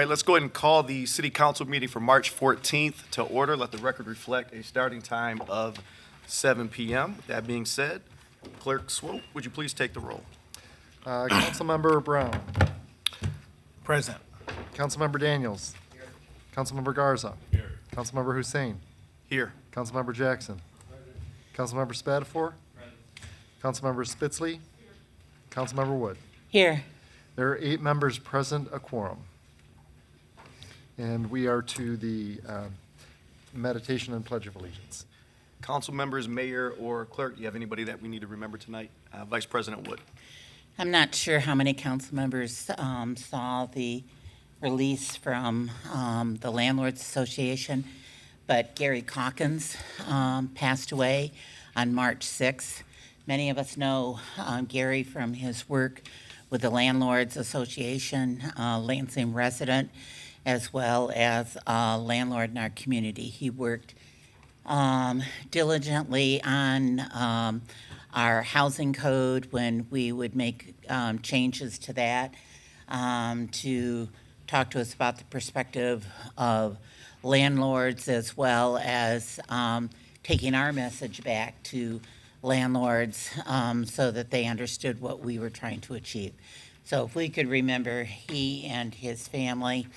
right, let's go ahead and call the city council meeting for March 14th to order. Let the record reflect a starting time of 7 p.m. With that being said, Clerk Swope, would you please take the roll? Councilmember Brown. Present. Councilmember Daniels. Here. Councilmember Garza. Here. Councilmember Hussein. Here. Councilmember Jackson. Councilmember Spatafor. Councilmember Spitzley. Here. Councilmember Wood. Here. There are 8 members present, a quorum. And we are to the meditation and pledge of allegiance. Council members, mayor, or clerk, do you have anybody that we need to remember tonight? Vice President Wood. I'm not sure how many council members saw the release from the Landlords Association, but Gary Calkins passed away on March 6th. Many of us know Gary from his work with the Landlords Association, Lansing resident, as well as a landlord in our community. He worked diligently on our housing code when we would make changes to that, to talk to us about the perspective of landlords, as well as taking our message back to landlords so that they understood what we were trying to achieve. So if we could remember he and his family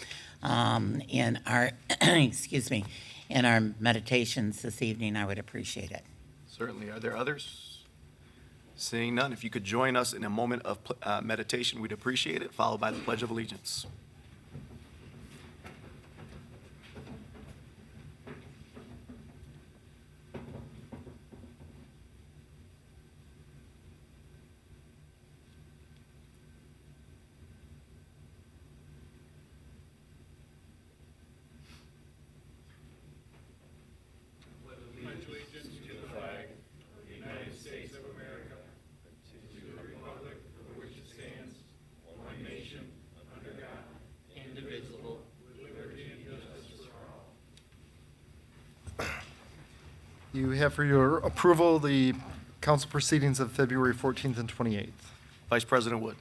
in our, excuse me, in our meditations this evening, I would appreciate it. Certainly. Are there others? Seeing none, if you could join us in a moment of meditation, we'd appreciate it, followed by the Pledge of Allegiance. You have for your approval the council proceedings of February 14th and 28th. Vice President Wood.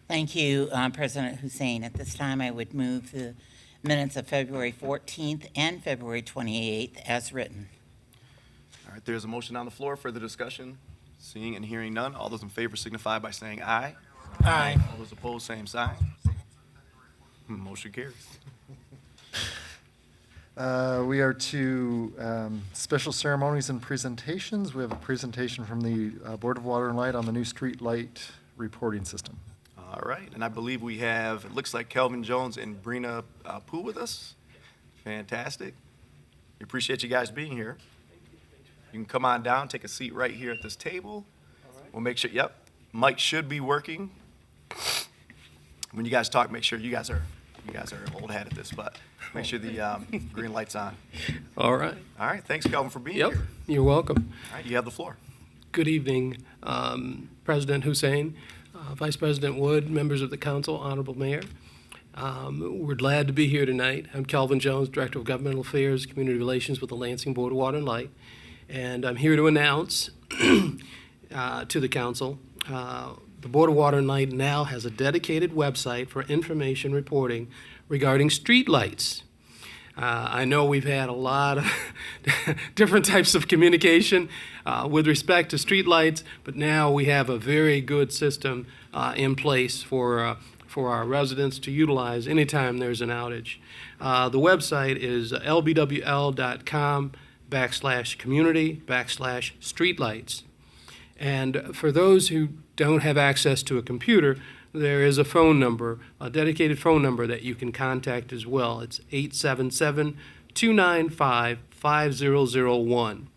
Thank you, President Hussein. At this time, I would move the minutes of February 14th and February 28th as written. All right, there's a motion on the floor. Further discussion? Seeing and hearing none. All those in favor signify by saying aye. Aye. All those opposed, same sign. Motion carries. We are to special ceremonies and presentations. We have a presentation from the Board of Water and Light on the new street light reporting system. All right, and I believe we have, it looks like Kelvin Jones and Brina Pooh with us. Fantastic. We appreciate you guys being here. You can come on down, take a seat right here at this table. We'll make sure, yep, mic should be working. When you guys talk, make sure you guys are old hat at this, but make sure the green light's on. All right. All right, thanks, Kelvin, for being Yep, here. you're welcome. All right, you have the floor. Good evening, President Hussein, Vice President Wood, members of the council, Honorable Mayor. We're glad to be here tonight. I'm Kelvin Jones, Director of Governmental Affairs, Community Relations with the Lansing Board of Water and Light, and I'm here to announce to the council the Board of Water and Light now has a dedicated website for information reporting regarding street lights. I know we've had a lot of different types of communication with respect to street lights, but now we have a very good system in place for our residents to utilize anytime there's an outage. The website is lbwl.com/community/streetlights. And for those who don't have access to a computer, there is a phone number, a dedicated phone number that you can contact as well. It's 877-295-5001.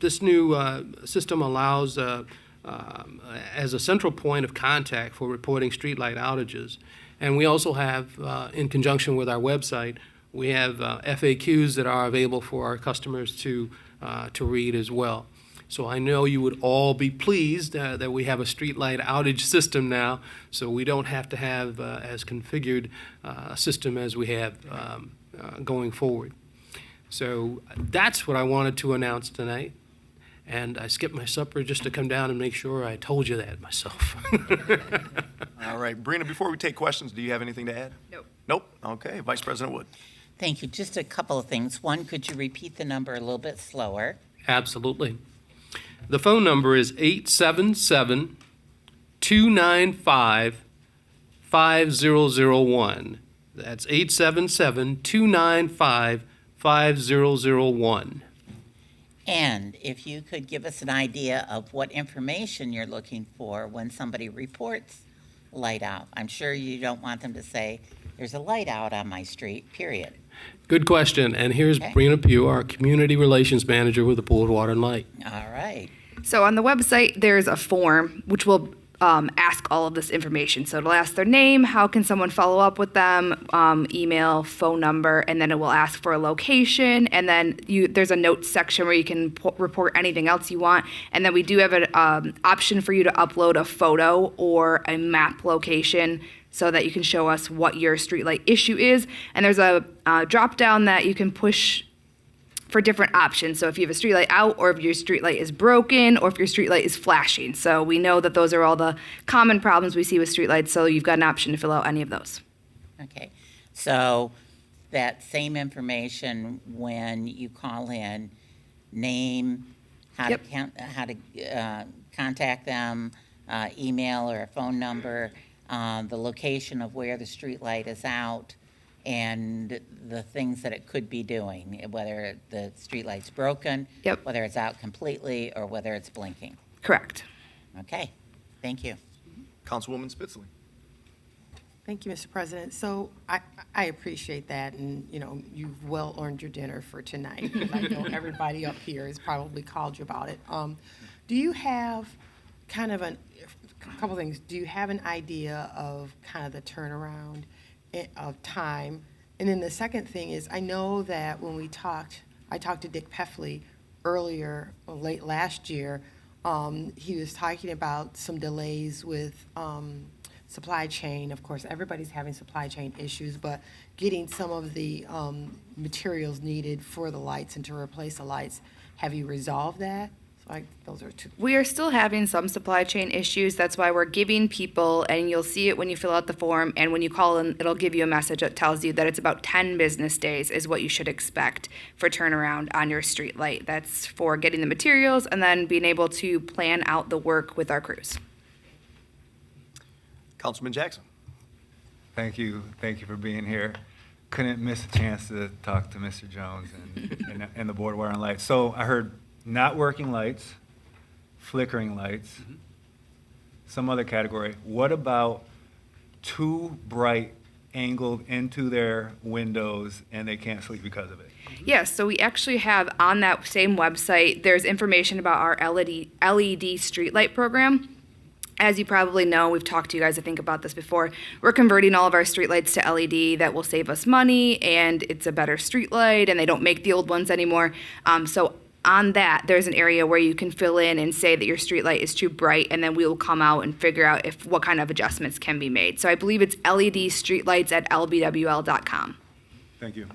This new system allows, as a central point of contact for reporting streetlight outages. And we also have, in conjunction with our website, we have FAQs that are available for our customers to read as well. So I know you would all be pleased that we have a streetlight outage system now, so we don't have to have as configured a system as we have going forward. So that's what I wanted to announce tonight. and I skipped my supper just to come down and make sure I told you that myself. All right, Brina, before we take questions, do you have anything to add? Nope. Nope. Okay, Vice President Wood. Thank you. Just a couple of things. One, could you repeat the number a little bit slower? Absolutely. The phone number is 877-295-5001. That's 877-295-5001. And if you could give us an idea of what information you're looking for when somebody reports light out. I'm sure you don't want them to say, there's a light out on my street, period. Good question. And here's Okay. Brina Pugh, our Community Relations Manager with the Pool, Water, and Light. All right. So on the website, there's a form which will ask all of this information. So it'll ask their name, how can someone follow up with them, email, phone number, and then it will ask for a location. And then there's a notes section where you can report anything else you want. And then we do have an option for you to upload a photo or a map location so that you can show us what your streetlight issue is. And there's a drop down that you can push for different options. So if you have a streetlight out, or if your streetlight is broken, or if your streetlight is flashing. So we know that those are all the common problems we see with streetlights, so you've got an option to fill out any of those. Okay. So that same information when you call in, name, how Yep. to contact them, email or a phone number, the location of where the streetlight is out, and the things that it could be doing, whether the streetlight's broken, Yep. whether it's out completely, or whether it's blinking. Correct. Okay, thank you. Councilwoman Spitzley. Thank you, Mr. President. So I appreciate that, and, you know, you've well earned your dinner for tonight. I know everybody up here has probably called you about it. Do you have kind of a couple things? Do you have an idea of kind of the turnaround of time? And then the second thing is, I know that when I talked to Dick Peffley earlier, late last year, he was talking about some delays with supply chain. Of course, everybody's having supply chain issues, but getting some of the materials needed for the lights and to replace the lights. Have you resolved that? So those are two. We are still having some supply chain issues. That's why we're giving people, and you'll see it when you fill out the form, and when you call in, it'll give you a message that tells you that it's about 10 business days is what you should expect for turnaround on your street light. That's for getting the materials and then being able to plan out the work with our crews. Councilman Jackson. Thank you. Thank you for being here. Couldn't miss a chance to talk to Mr. Jones and the Board of Water and Light. So I heard not working lights, flickering lights, some other category. What about too bright angled into their windows and they can't sleep because of it? Yes, so we actually have on that same website, there's information about our LED streetlight program. As you probably know, we've talked to you guys, I think, about this before. We're converting all of our streetlights to LED. That will save us money, and it's a better streetlight, and they don't make the old ones anymore. So on that, there's an area where you can fill in and say that your streetlight is too bright, and then we will come out and figure out what kind of adjustments can be made. So I believe it's LED streetlights at lbwl.com. Thank you. Are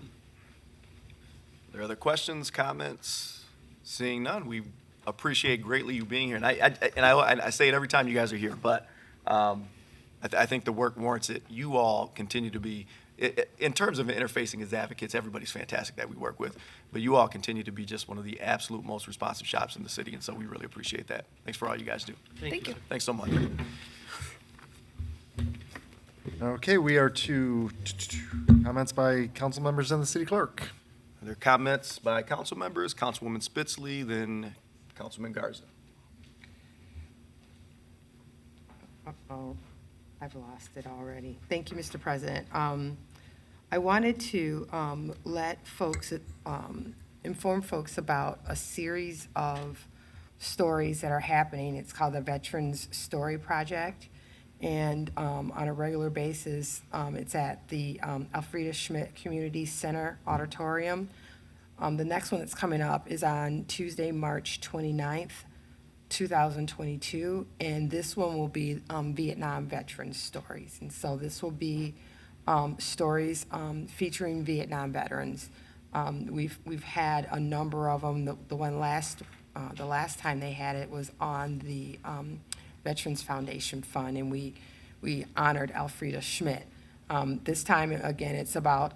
there other questions, comments? Seeing none, we appreciate greatly you being here. And I say it every time you guys are here, but I think the work warrants it. You all continue to be, in terms of interfacing as advocates, everybody's fantastic that we work with, but you all continue to be just one of the absolute most responsive shops in the city, and so we really appreciate that. Thanks for all you guys do. Thank you. Thanks so much. Okay, we are to comments by council members and the city clerk. Are there comments by council members? Councilwoman Spitzley, then Councilman Garza. Uh-oh, I've lost it already. Thank you, Mr. President. I wanted to let folks, inform folks about a series of stories that are happening. It's called the Veterans Story Project. And on a regular basis, it's at the Elfrida Schmidt Community Center Auditorium. The next one that's coming up is on Tuesday, March 29th, 2022, and this one will be Vietnam veterans stories. And so this will be stories featuring Vietnam veterans. We've had a number of them. The one last The last time they had it was on the Veterans Foundation Fund, and we honored Elfrida Schmidt. This time, again, it's about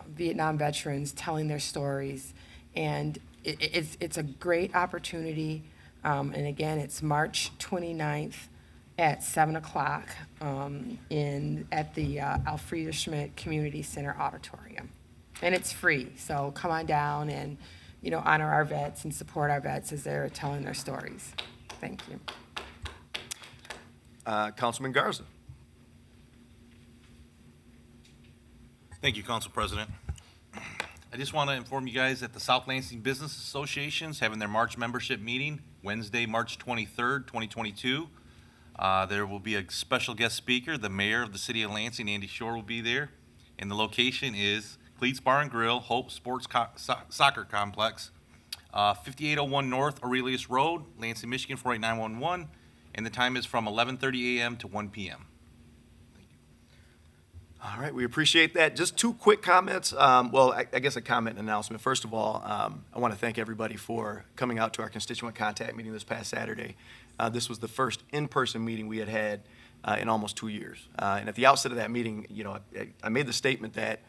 Vietnam veterans telling their stories, and it's a great opportunity. And again, it's March 29th at 7 o'clock at the Elfrida Schmidt Community Center Auditorium. And it's free, so come on down and, honor our vets and support our vets as they're telling their stories. Thank you. Councilman Garza. Thank you, Council President. I just want to inform you guys that the South Lansing Business Association is having their March membership meeting Wednesday, March 23rd, 2022. There will be a special guest speaker. The mayor of the city of Lansing, Andy Shore, will be there. And the location is Cleats Bar and Grill, Hope Sports Soccer Complex, 5801 North Aurelius Road, Lansing, Michigan, 48911. And the time is from 11:30 a.m. to 1 p.m. All right, we appreciate that. Just two quick comments. I guess a comment and announcement. First of all, I want to thank everybody for coming out to our constituent contact meeting this past Saturday. This was the first in-person meeting we had in almost 2 years. And at the outset of that meeting, I made the statement that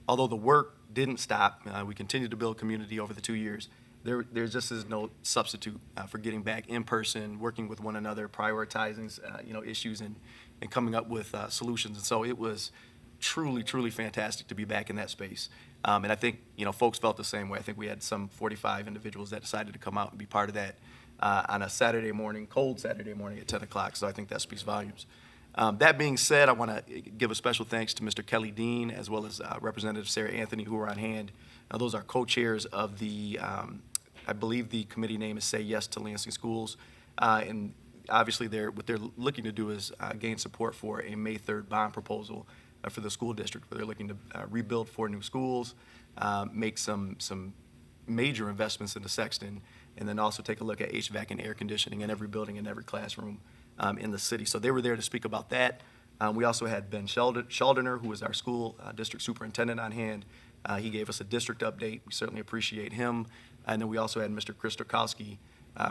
although the work didn't stop, we continued to build community over the 2 years. There just is no substitute for getting back in person, working with one another, prioritizing issues and coming up with solutions. And so it was truly, truly fantastic to be back in that space. And I think, folks felt the same way. I think we had some 45 individuals that decided to come out and be part of that on a Saturday morning, cold Saturday morning at 10 o'clock. So I think that speaks volumes. That being said, I want to give a special thanks to Mr. Kelly Dean as well as Representative Sarah Anthony, who are on hand. Those are co-chairs of the, I believe the committee name is Say Yes to Lansing Schools. And obviously what they're looking to do is gain support for a May 3rd bond proposal for the school district, where they're looking to rebuild 4 new schools, make some major investments into Sexton, and then also take a look at HVAC and air conditioning in every building and every classroom in the city. So they were there to speak about that. We also had Ben Shaldener, who is our school district superintendent, on hand. He gave us a district update. We certainly appreciate him. And then we also had Mr. Chris Turkowski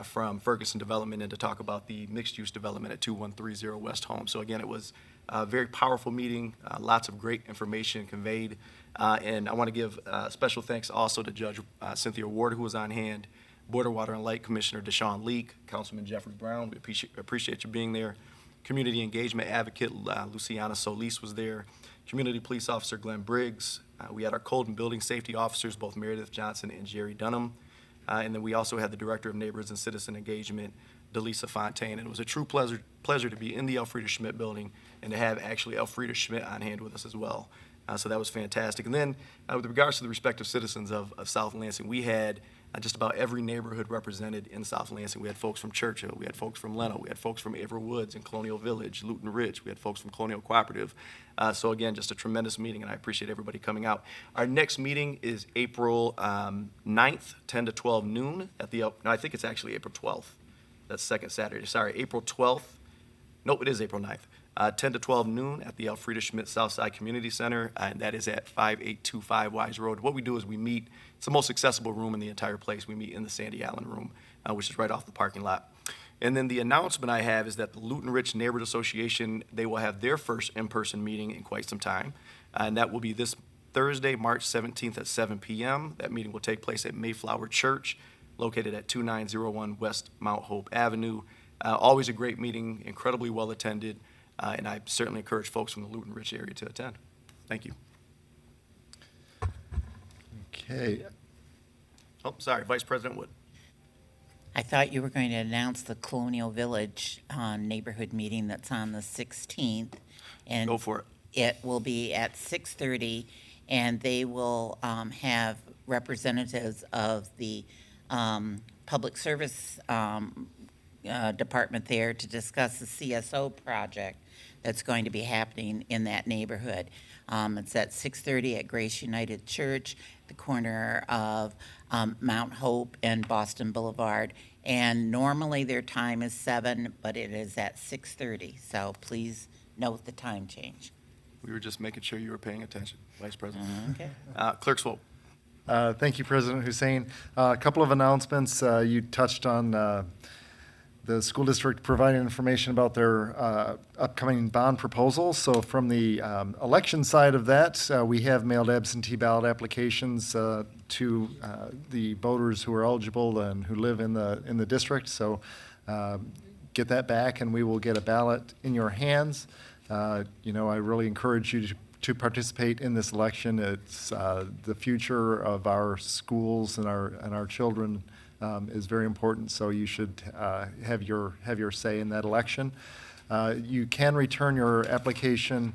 from Ferguson Development in to talk about the mixed-use development at 2130 West Home. So again, it was a very powerful meeting, lots of great information conveyed. And I want to give special thanks also to Judge Cynthia Ward, who was on hand, Board of Water and Light Commissioner Deshaun Leak, Councilman Jeffrey Brown. We appreciate you being there. Community Engagement Advocate Luciana Solis was there. Community Police Officer Glenn Briggs. We had our Code and Building Safety Officers, both Meredith Johnson and Jerry Dunham. And then we also had the Director of Neighborhoods and Citizen Engagement, Delisa Fontaine. And it was a true pleasure to be in the Elfrida Schmidt building and to have actually Elfrida Schmidt on hand with us as well. So that was fantastic. And then with regards to the respective citizens of South Lansing, we had just about every neighborhood represented in South Lansing. We had folks from Churchill, we had folks from Leno, we had folks from Averill Woods and Colonial Village, Luton Ridge, we had folks from Colonial Cooperative. So again, just a tremendous meeting, and I appreciate everybody coming out. Our next meeting is April 9th, 10 to 12 noon at the, no, I think it's actually April 12th. That's second Saturday. Sorry, April 12th. Nope, it is April 9th. 10 to 12 noon at the Elfrida Schmidt Southside Community Center, and that is at 5825 Wise Road. What we do is we meet, it's the most accessible room in the entire place. We meet in the Sandy Allen Room, which is right off the parking lot. And then the announcement I have is that the Luton Ridge Neighborhood Association, they will have their first in-person meeting in quite some time, and that will be this Thursday, March 17th at 7 p.m. That meeting will take place at Mayflower Church, located at 2901 West Mount Hope Avenue. Always a great meeting, incredibly well attended. And I certainly encourage folks from the Luton Ridge area to attend. Thank you. Okay. Oh, sorry, Vice President Wood. I thought you were going to announce the Colonial Village neighborhood meeting that's on the 16th. And Go for it. It will be at 6:30, and they will have representatives of the Public Service Department there to discuss the CSO project that's going to be happening in that neighborhood. It's at 6:30 at Grace United Church, the corner of Mount Hope and Boston Boulevard. And normally their time is 7, but it is at 6:30. So please note the time change. We were just making sure you were paying attention, Vice President. Okay. Clerk Swope. Thank you, President Hussein. A couple of announcements. You touched on the school district providing information about their upcoming bond proposals. So from the election side of that, we have mailed absentee ballot applications to the voters who are eligible and who live in the district. So get that back, and we will get a ballot in your hands. I really encourage you to participate in this election. It's the future of our schools and our children is very important. So you should have your say in that election. You can return your application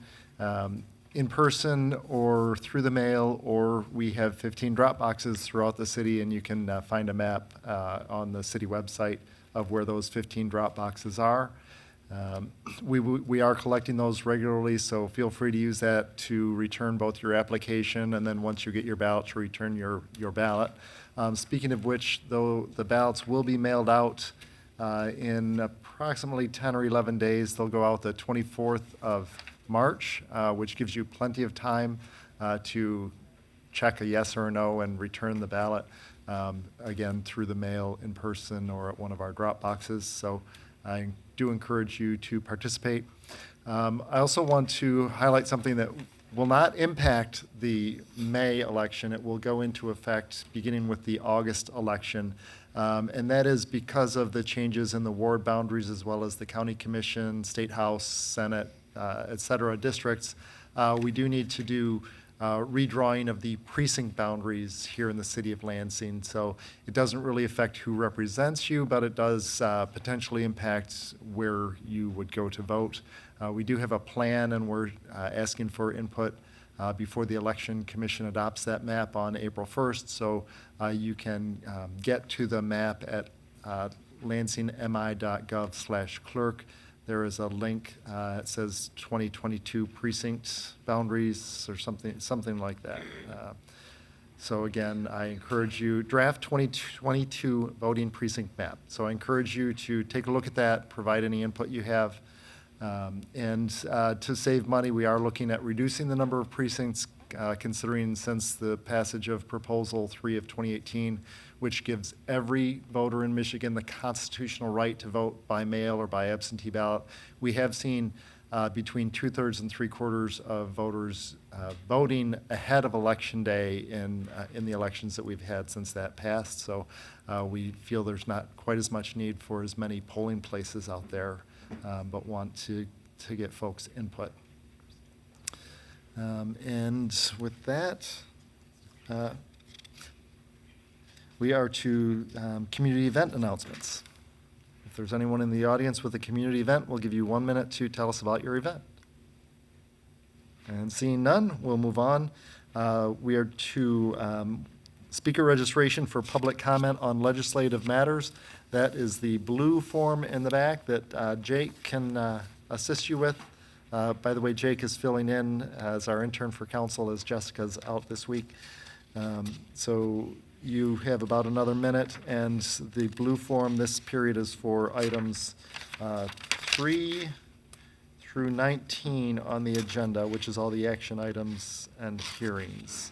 in person or through the mail, or we have 15 drop boxes throughout the city, and you can find a map on the city website of where those 15 drop boxes are. We are collecting those regularly, so feel free to use that to return both your application, and then once you get your ballot, to return your ballot. Speaking of which, though, the ballots will be mailed out in approximately 10 or 11 days. They'll go out the 24th of March, which gives you plenty of time to check a yes or a no and return the ballot, again, through the mail, in person, or at one of our drop boxes. So I do encourage you to participate. I also want to highlight something that will not impact the May election. It will go into effect beginning with the August election. And that is because of the changes in the ward boundaries, as well as the county commission, state house, senate, et cetera, districts. We do need to do redrawing of the precinct boundaries here in the city of Lansing. So it doesn't really affect who represents you, but it does potentially impact where you would go to vote. We do have a plan, and we're asking for input before the Election Commission adopts that map on April 1st. So you can get to the map at lansingmi.gov/clerk. There is a link, it says 2022 precinct boundaries or something like that. So again, I encourage you, draft 2022 voting precinct map. So I encourage you to take a look at that, provide any input you have. And to save money, we are looking at reducing the number of precincts, considering since the passage of Proposal 3 of 2018, which gives every voter in Michigan the constitutional right to vote by mail or by absentee ballot. We have seen between 2/3 and 3/4 of voters voting ahead of Election Day in the elections that we've had since that passed. So we feel there's not quite as much need for as many polling places out there, but want to get folks' input. And with that, we are to community event announcements. If there's anyone in the audience with a community event, we'll give you 1 minute to tell us about your event. And seeing none, we'll move on. We are to speaker registration for public comment on legislative matters. That is the blue form in the back that Jake can assist you with. By the way, Jake is filling in as our intern for council, as Jessica's out this week. So you have about another minute, and the blue form, this period is for items 3 through 19 on the agenda, which is all the action items and hearings.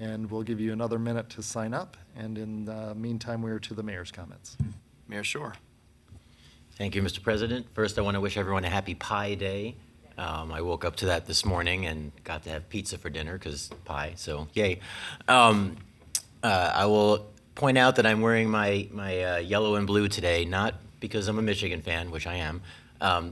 And we'll give you another minute to sign up, and in the meantime, we are to the mayor's comments. Mayor Shore. Thank you, Mr. President. First, I want to wish everyone a happy Pie Day. I woke up to that this morning and got to have pizza for dinner because pie, so yay. I will point out that I'm wearing my yellow and blue today, not because I'm a Michigan fan, which I am,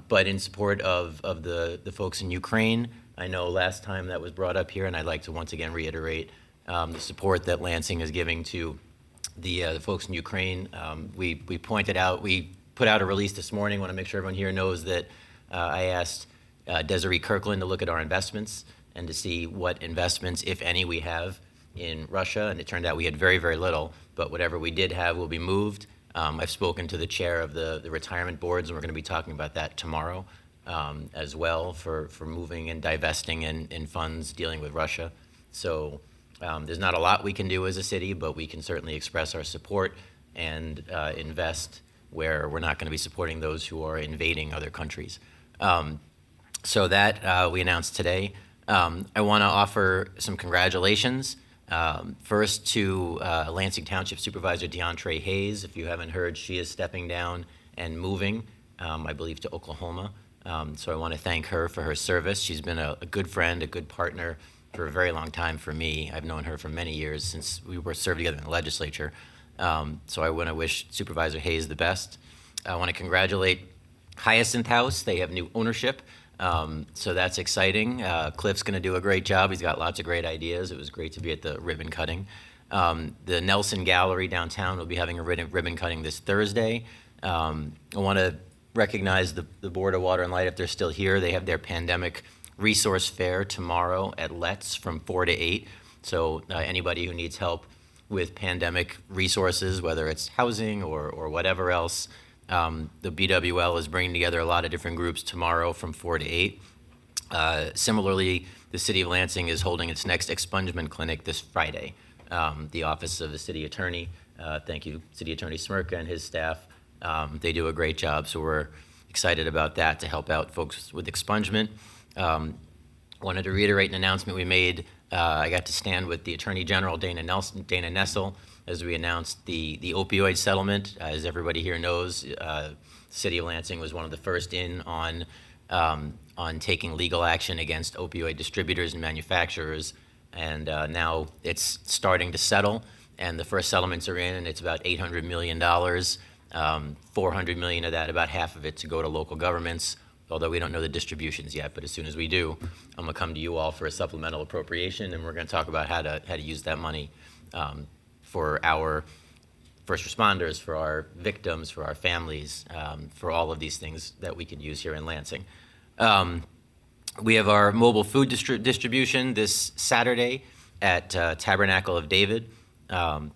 but in support of the folks in Ukraine. I know last time that was brought up here, and I'd like to once again reiterate the support that Lansing is giving to the folks in Ukraine. We pointed out, we put out a release this morning. Want to make sure everyone here knows that I asked Desiree Kirkland to look at our investments and to see what investments, if any, we have in Russia, and it turned out we had very, very little, but whatever we did have will be moved. I've spoken to the chair of the retirement boards, and we're going to be talking about that tomorrow as well for moving and divesting in funds dealing with Russia. So there's not a lot we can do as a city, but we can certainly express our support and invest where we're not going to be supporting those who are invading other countries. So that we announced today. I want to offer some congratulations First to Lansing Township Supervisor DeAndre Hayes. If you haven't heard, she is stepping down and moving, I believe, to Oklahoma. So I want to thank her for her service. She's been a good friend, a good partner for a very long time for me. I've known her for many years since we were served together in the legislature. So I want to wish Supervisor Hayes the best. I want to congratulate Hyacinth House. They have new ownership. So that's exciting. Cliff's going to do a great job. He's got lots of great ideas. It was great to be at the ribbon cutting. The Nelson Gallery downtown will be having a ribbon cutting this Thursday. I want to recognize the Board of Water and Light if they're still here. They have their pandemic resource fair tomorrow at Let's from 4 to 8. So anybody who needs help with pandemic resources, whether it's housing or whatever else, the BWL is bringing together a lot of different groups tomorrow from 4 to 8. Similarly, the City of Lansing is holding its next Expungement Clinic this Friday. The Office of the City Attorney, thank you, City Attorney Smirka and his staff. They do a great job, so we're excited about that to help out folks with expungement. Wanted to reiterate an announcement we made. I got to stand with the Attorney General, Dana Nessel, as we announced the opioid settlement. As everybody here knows, the City of Lansing was one of the first in on taking legal action against opioid distributors and manufacturers, and now it's starting to settle, and the first settlements are in, and it's about $800 million. $400 million of that, about half of it, to go to local governments, although we don't know the distributions yet. But as soon as we do, I'm going to come to you all for a supplemental appropriation, and we're going to talk about how to use that money for our first responders, for our victims, for our families, for all of these things that we could use here in Lansing. We have our mobile food distribution this Saturday at Tabernacle of David.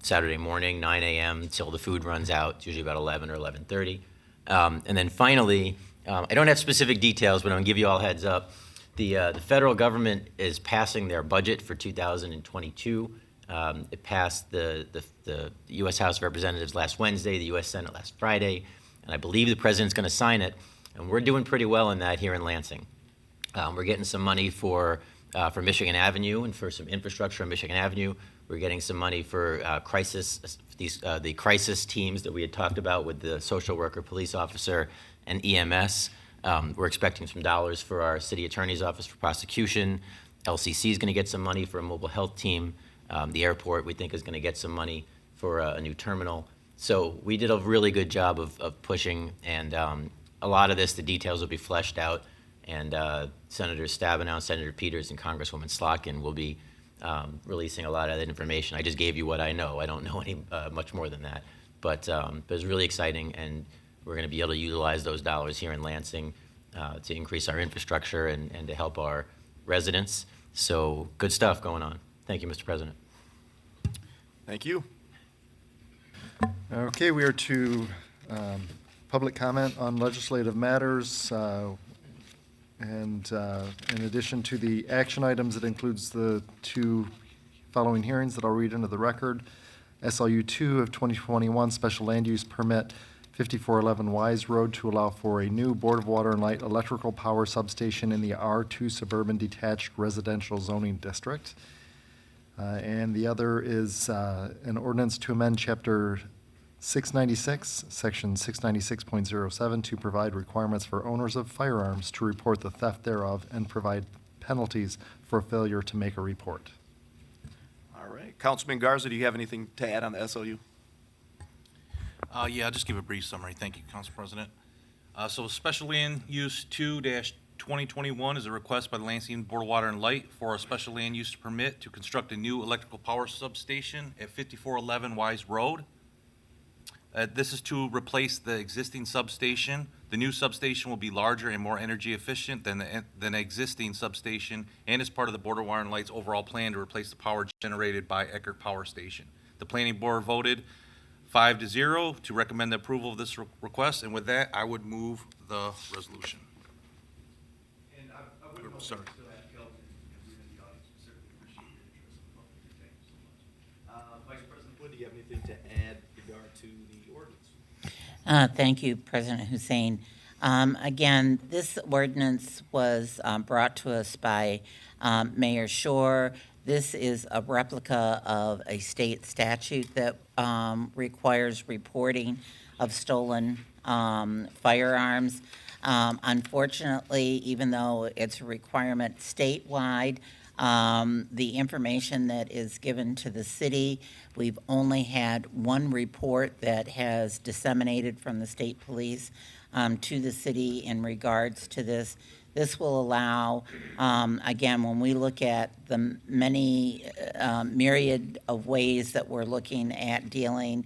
Saturday morning, 9 a.m. till the food runs out. It's usually about 11 or 11:30. And then finally, I don't have specific details, but I'm going to give you all a heads up. The federal government is passing their budget for 2022. It passed the U.S. House of Representatives last Wednesday, the U.S. Senate last Friday, and I believe the president's going to sign it. And we're doing pretty well in that here in Lansing. We're getting some money for Michigan Avenue and for some infrastructure on Michigan Avenue. We're getting some money for the crisis teams that we had talked about with the social worker, police officer, and EMS. We're expecting some dollars for our city attorney's office for prosecution. LCC is going to get some money for a mobile health team. The airport, we think, is going to get some money for a new terminal. So we did a really good job of pushing, and a lot of this, the details will be fleshed out, and Senator Stabenow, Senator Peters, and Congresswoman Slotkin will be releasing a lot of that information. I just gave you what I know. I don't know any much more than that. But it's really exciting, and we're going to be able to utilize those dollars here in Lansing to increase our infrastructure and to help our residents. So good stuff going on. Thank you, Mr. President. Thank you. Okay, we are to public comment on legislative matters. And in addition to the action items, it includes the two following hearings that I'll read into the record. SLU 2 of 2021, Special Land Use Permit 5411 Wise Road to allow for a new Board of Water and Light electrical power substation in the R2 Suburban Detached Residential Zoning District. And the other is an ordinance to amend Chapter 696, Section 696.07, to provide requirements for owners of firearms to report the theft thereof and provide penalties for failure to make a report. All right. Councilman Garza, do you have anything to add on the SLU? Yeah, I'll just give a brief summary. Thank you, Council President. So Special Land Use 2-2021 is a request by the Lansing Board of Water and Light for a special land use permit to construct a new electrical power substation at 5411 Wise Road. This is to replace the existing substation. The new substation will be larger and more energy efficient than the existing substation, and is part of the Board of Water and Light's overall plan to replace the power generated by Eckert Power Station. The Planning Board voted 5-0 to recommend the approval of this request, and with that, I would move the resolution. And I would note sorry. Vice President Wood, do you have anything to add with regard to the ordinance? Thank you, President Hussein. Again, this ordinance was brought to us by Mayor Shore. This is a replica of a state statute that requires reporting of stolen firearms. Unfortunately, even though it's a requirement statewide, the information that is given to the city, we've only had one report that has disseminated from the state police to the city in regards to this. This will allow, again, when we look at the many myriad of ways that we're looking at dealing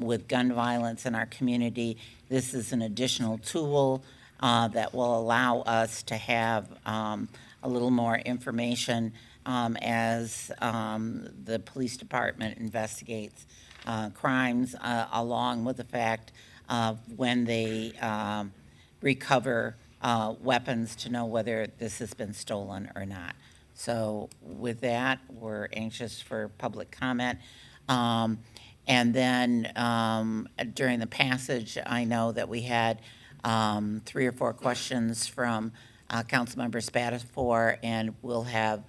with gun violence in our community, this is an additional tool that will allow us to have a little more information as the police department investigates crimes, along with the fact of when they recover weapons to know whether this has been stolen or not. So with that, we're anxious for public comment. And then during the passage, I know that we had 3 or 4 questions from Councilmember Spatafor, and we'll have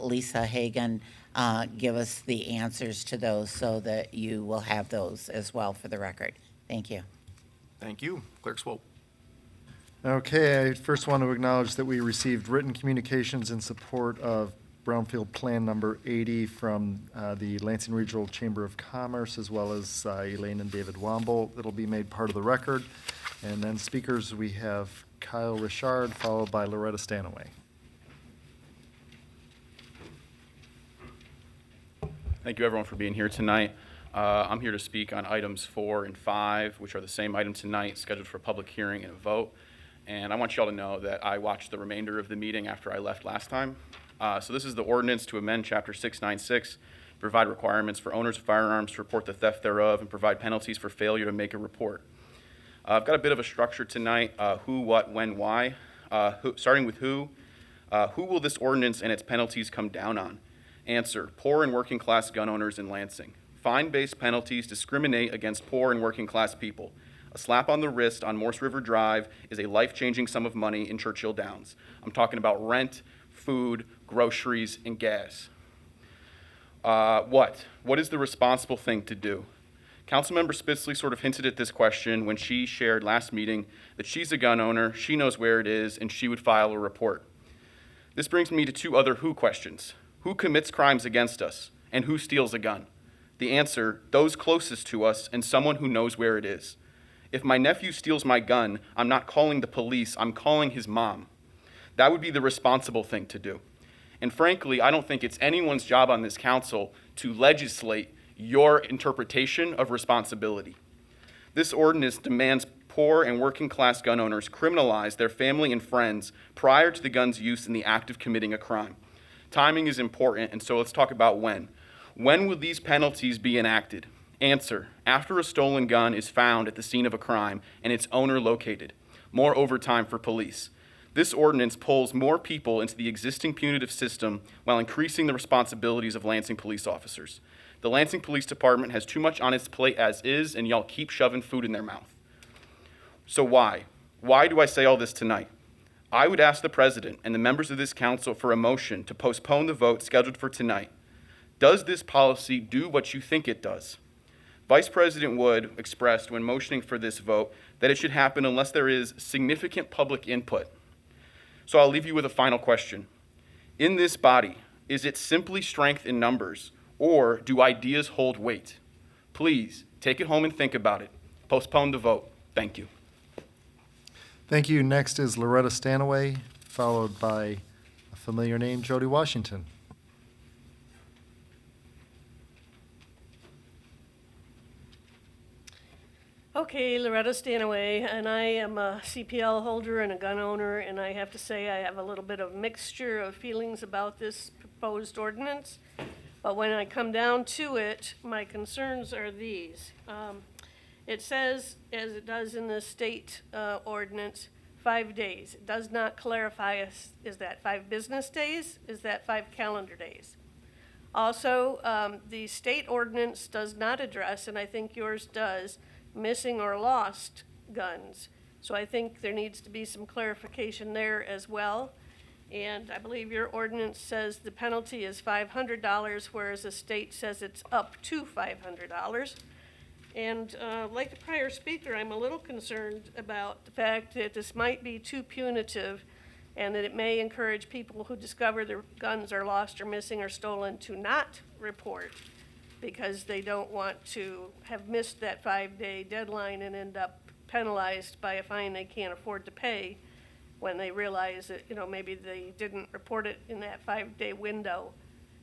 Lisa Hagan give us the answers to those so that you will have those as well for the record. Thank you. Thank you. Clerk Swope. Okay, I first want to acknowledge that we received written communications in support of Brownfield Plan Number 80 from the Lansing Regional Chamber of Commerce, as well as Elaine and David Womble. It'll be made part of the record. And then speakers, we have Kyle Richard, followed by Loretta Stanaway. Thank you, everyone, for being here tonight. I'm here to speak on items 4 and 5, which are the same item tonight, scheduled for a public hearing and a vote. And I want you all to know that I watched the remainder of the meeting after I left last time. So this is the ordinance to amend Chapter 696, provide requirements for owners of firearms to report the theft thereof, and provide penalties for failure to make a report. I've got a bit of a structure tonight, who, what, when, why. Starting with who will this ordinance and its penalties come down on? Answer, poor and working class gun owners in Lansing. Fine-based penalties discriminate against poor and working class people. A slap on the wrist on Morse River Drive is a life-changing sum of money in Churchill Downs. I'm talking about rent, food, groceries, and gas. What is the responsible thing to do? Councilmember Spitzley sort of hinted at this question when she shared last meeting that she's a gun owner, she knows where it is, and she would file a report. This brings me to 2 other who questions. Who commits crimes against us, and who steals a gun? The answer, those closest to us and someone who knows where it is. If my nephew steals my gun, I'm not calling the police, I'm calling his mom. That would be the responsible thing to do. And frankly, I don't think it's anyone's job on this council to legislate your interpretation of responsibility. This ordinance demands poor and working class gun owners criminalize their family and friends prior to the gun's use in the act of committing a crime. Timing is important, and so let's talk about when. When will these penalties be enacted? Answer, after a stolen gun is found at the scene of a crime and its owner located. More overtime for police. This ordinance pulls more people into the existing punitive system while increasing the responsibilities of Lansing police officers. The Lansing Police Department has too much on its plate as is, and y'all keep shoving food in their mouth. So why? Why do I say all this tonight? I would ask the president and the members of this council for a motion to postpone the vote scheduled for tonight. Does this policy do what you think it does? Vice President Wood expressed when motioning for this vote that it should happen unless there is significant public input. So I'll leave you with a final question. In this body, is it simply strength in numbers, or do ideas hold weight? Please, take it home and think about it. Postpone the vote. Thank you. Thank you. Next is Loretta Stanaway, followed by a familiar name, Jody Washington. Okay, Loretta Stanaway, and I am a CPL holder and a gun owner, and I have to say I have a little bit of mixture of feelings about this proposed ordinance. But when I come down to it, my concerns are these. It says, as it does in the state ordinance, 5 days. It does not clarify, is that 5 business days? Is that 5 calendar days? Also, the state ordinance does not address, and I think yours does, missing or lost guns. So I think there needs to be some clarification there as well. And I believe your ordinance says the penalty is $500, whereas the state says it's up to $500. And like the prior speaker, I'm a little concerned about the fact that this might be too punitive and that it may encourage people who discover their guns are lost or missing or stolen to not report because they don't want to have missed that 5-day deadline and end up penalized by a fine they can't afford to pay when they realize that, you know, maybe they didn't report it in that 5-day window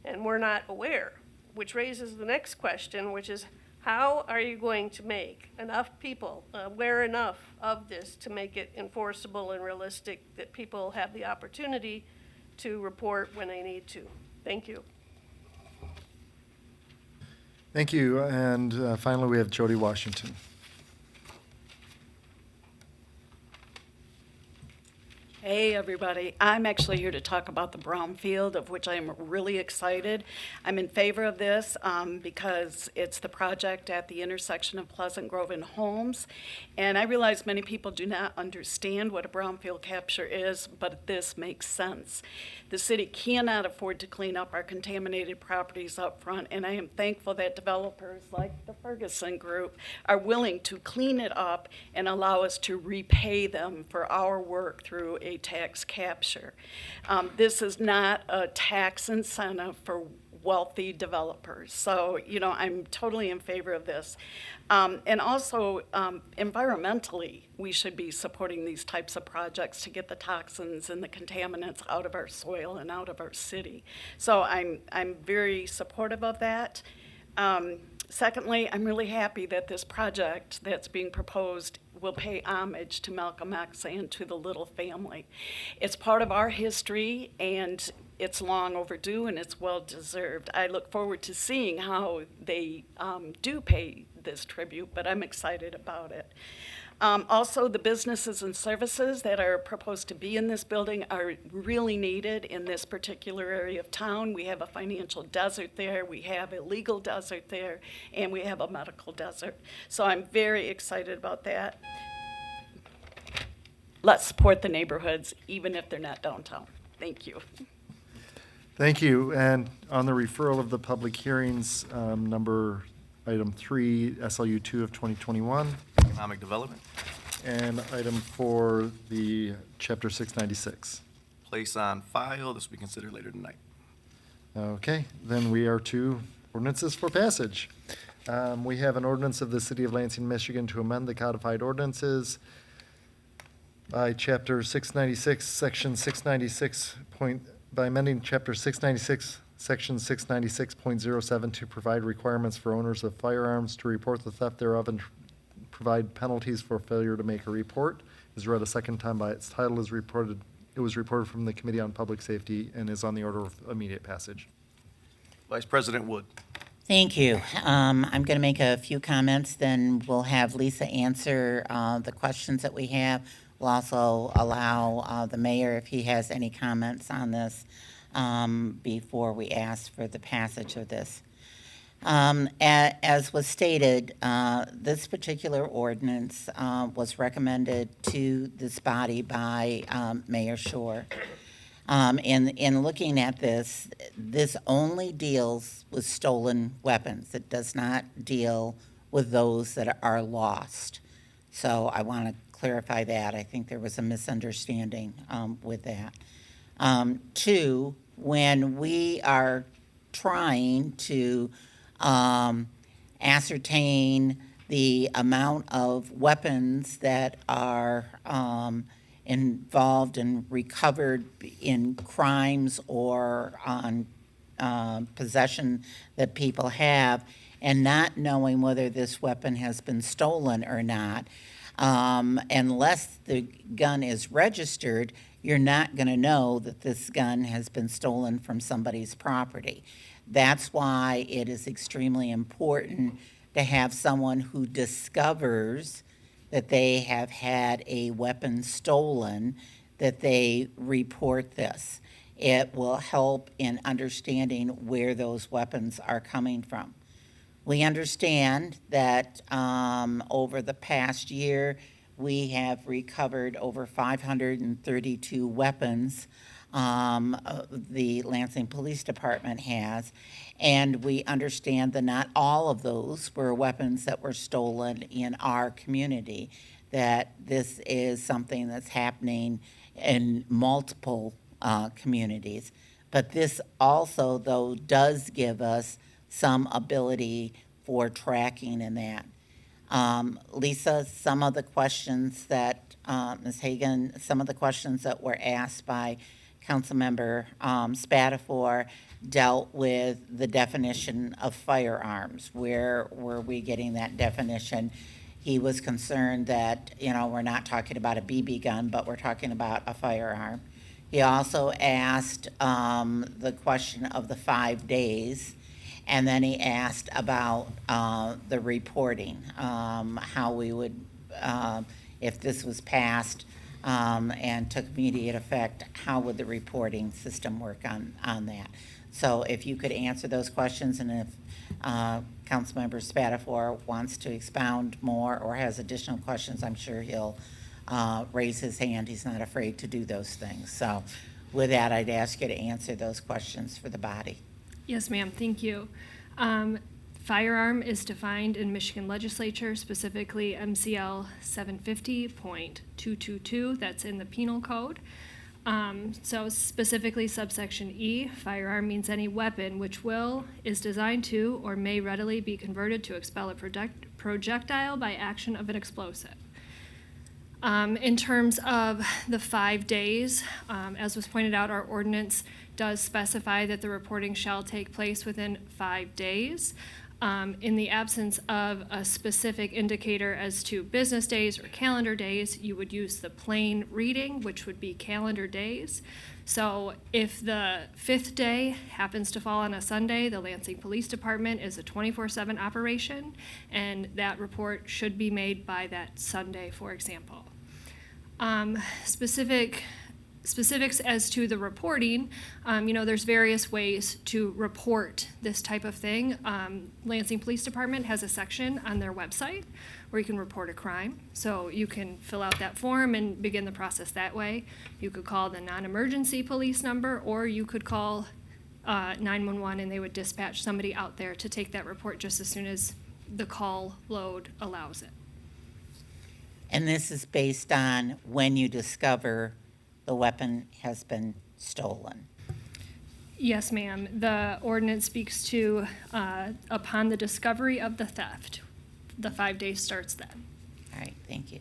and we're not aware, which raises the next question, which is how are you going to make enough people aware enough of this to make it enforceable and realistic that people have the opportunity to report when they need to? Thank you. Thank you. And finally, we have Jody Washington. Hey, everybody. I'm actually here to talk about the Brownfield, of which I am really excited. I'm in favor of this because it's the project at the intersection of Pleasant Grove and Holmes. And I realize many people do not understand what a brownfield capture is, but this makes sense. The city cannot afford to clean up our contaminated properties up front, and I am thankful that developers like the Ferguson Group are willing to clean it up and allow us to repay them for our work through a tax capture. This is not a tax incentive for wealthy developers. So, you know, I'm totally in favor of this. And also, environmentally, we should be supporting these types of projects to get the toxins and the contaminants out of our soil and out of our city. So I'm very supportive of that. Secondly, I'm really happy that this project that's being proposed will pay homage to Malcolm X and to the Little family. It's part of our history, and it's long overdue, and it's well-deserved. I look forward to seeing how they do pay this tribute, but I'm excited about it. Also, the businesses and services that are proposed to be in this building are really needed in this particular area of town. We have a financial desert there, we have a legal desert there, and we have a medical desert. So I'm very excited about that. Let's support the neighborhoods, even if they're not downtown. Thank you. Thank you. And on the referral of the public hearings, item 3, SLU 2 of 2021. Economic Development. And item 4, the Chapter 696. Place on file. This will be considered later tonight. Okay, then we are to ordinances for passage. We have an ordinance of the City of Lansing, Michigan to amend the codified ordinances by Chapter 696, Section 696 by amending Chapter 696, Section 696.07 to provide requirements for owners of firearms to report the theft thereof and provide penalties for failure to make a report. Is read a second time by its title. It was reported from the Committee on Public Safety and is on the order of immediate passage. Vice President Wood. Thank you. I'm going to make a few comments, then we'll have Lisa answer the questions that we have. We'll also allow the mayor, if he has any comments on this, before we ask for the passage of this. As was stated, this particular ordinance was recommended to this body by Mayor Shore. In looking at this, this only deals with stolen weapons. It does not deal with those that are lost. So I want to clarify that. I think there was a misunderstanding with that. 2, when we are trying to ascertain the amount of weapons that are involved and recovered in crimes or on possession that people have, and not knowing whether this weapon has been stolen or not, unless the gun is registered, you're not going to know that this gun has been stolen from somebody's property. That's why it is extremely important to have someone who discovers that they have had a weapon stolen, that they report this. It will help in understanding where those weapons are coming from. We understand that over the past year, we have recovered over 532 weapons the Lansing Police Department has. And we understand that not all of those were weapons that were stolen in our community, that this is something that's happening in multiple communities. But this also, though, does give us some ability for tracking in that. Lisa, some of the questions that, Ms. Hagan, some of the questions that were asked by Councilmember Spatafor dealt with the definition of firearms. Where were we getting that definition? He was concerned that, we're not talking about a BB gun, but we're talking about a firearm. He also asked the question of the 5 days, and then he asked about the reporting, how we would, if this was passed and took immediate effect, how would the reporting system work on that? So if you could answer those questions, and if Councilmember Spatafor wants to expound more or has additional questions, I'm sure he'll raise his hand. He's not afraid to do those things. So with that, I'd ask you to answer those questions for the body. Yes, ma'am. Thank you. Firearm is defined in Michigan legislature, specifically MCL 750.222. That's in the penal code. So specifically subsection E, firearm means any weapon which is designed to or may readily be converted to expel a projectile by action of an explosive. In terms of the 5 days, as was pointed out, our ordinance does specify that the reporting shall take place within 5 days. In the absence of a specific indicator as to business days or calendar days, you would use the plain reading, which would be calendar days. So if the 5th day happens to fall on a Sunday, the Lansing Police Department is a 24/7 operation, and that report should be made by that Sunday, for example. Specifics as to the reporting, there's various ways to report this type of thing. Lansing Police Department has a section on their website where you can report a crime. So you can fill out that form and begin the process that way. You could call the non-emergency police number, or you could call 911 and they would dispatch somebody out there to take that report just as soon as the call load allows it. And this is based on when you discover the weapon has been stolen. Yes, ma'am. The ordinance speaks to upon the discovery of the theft. The 5 days starts then. All right, thank you.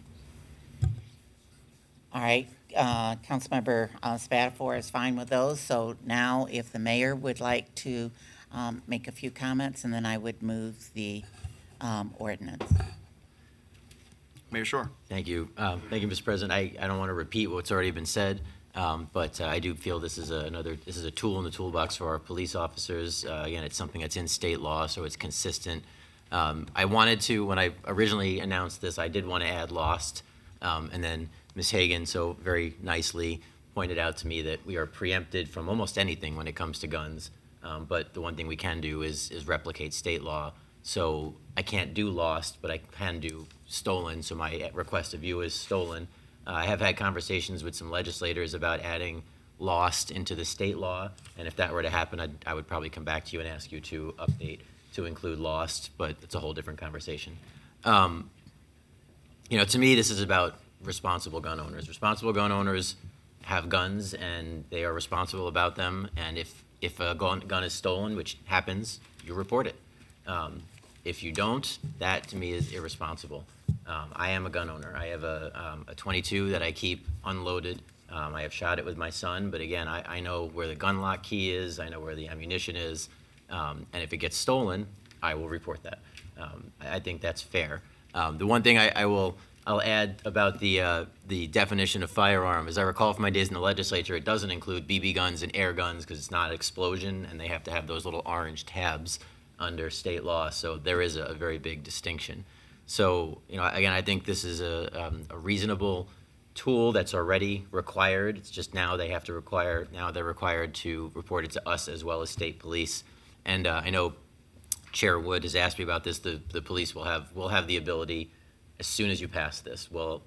All right, Councilmember Spatafor is fine with those. So now if the mayor would like to make a few comments, and then I would move the ordinance. Mayor Shore. Thank you. Thank you, Mr. President. I don't want to repeat what's already been said, but I do feel this is a tool in the toolbox for our police officers. Again, it's something that's in state law, so it's consistent. I wanted to, when I originally announced this, I did want to add lost, and then Ms. Hagan so very nicely pointed out to me that we are preempted from almost anything when it comes to guns, but the one thing we can do is replicate state law. So I can't do lost, but I can do stolen, so my request of you is stolen. I have had conversations with some legislators about adding lost into the state law, and if that were to happen, I would probably come back to you and ask you to update to include lost, but it's a whole different conversation. To me, this is about responsible gun owners. Responsible gun owners have guns, and they are responsible about them, and if a gun is stolen, which happens, you report it. If you don't, that to me is irresponsible. I am a gun owner. I have a 22 that I keep unloaded. I have shot it with my son, but again, I know where the gun lock key is. I know where the ammunition is, and if it gets stolen, I will report that. I think that's fair. The one thing I'll add about the definition of firearm, as I recall from my days in the legislature, it doesn't include BB guns and air guns because it's not explosion, and they have to have those little orange tabs under state law, so there is a very big distinction. So, again, I think this is a reasonable tool that's already required. It's just now they're required to report it to us as well as state police. And I know Chair Wood has asked me about this. The police will have the ability as soon as you pass this. Well,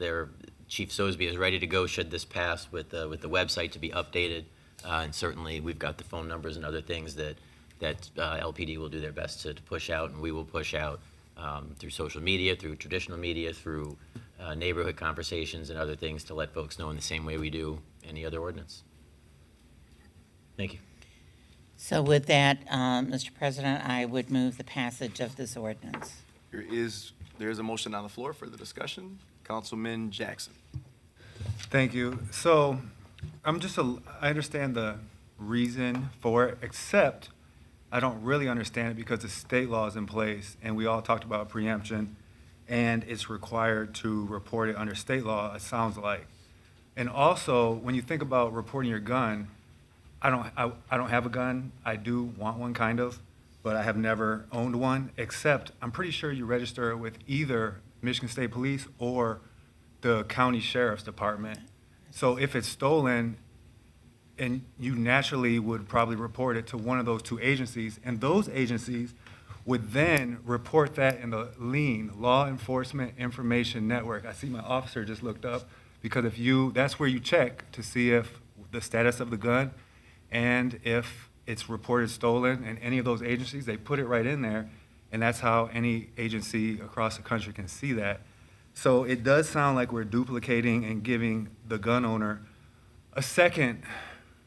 Chief Sosby is ready to go should this pass with the website to be updated. And certainly, we've got the phone numbers and other things that LPD will do their best to push out, and we will push out through social media, through traditional media, through neighborhood conversations and other things to let folks know in the same way we do any other ordinance. Thank you. So with that, Mr. President, I would move the passage of this ordinance. There's a motion on the floor for the discussion. Councilman Jackson. Thank you. So I understand the reason for it, except I don't really understand it because the state law is in place, and we all talked about preemption, and it's required to report it under state law, it sounds like. And also, when you think about reporting your gun, I don't have a gun. I do want one, kind of, but I have never owned one, except I'm pretty sure you register it with either Michigan State Police or the county sheriff's department. So if it's stolen, and you naturally would probably report it to one of those two agencies, and those agencies would then report that in the LEAN, Law Enforcement Information Network. I see my officer just looked up, because that's where you check to see if the status of the gun, and if it's reported stolen, and any of those agencies, they put it right in there, and that's how any agency across the country can see that. So it does sound like we're duplicating and giving the gun owner a second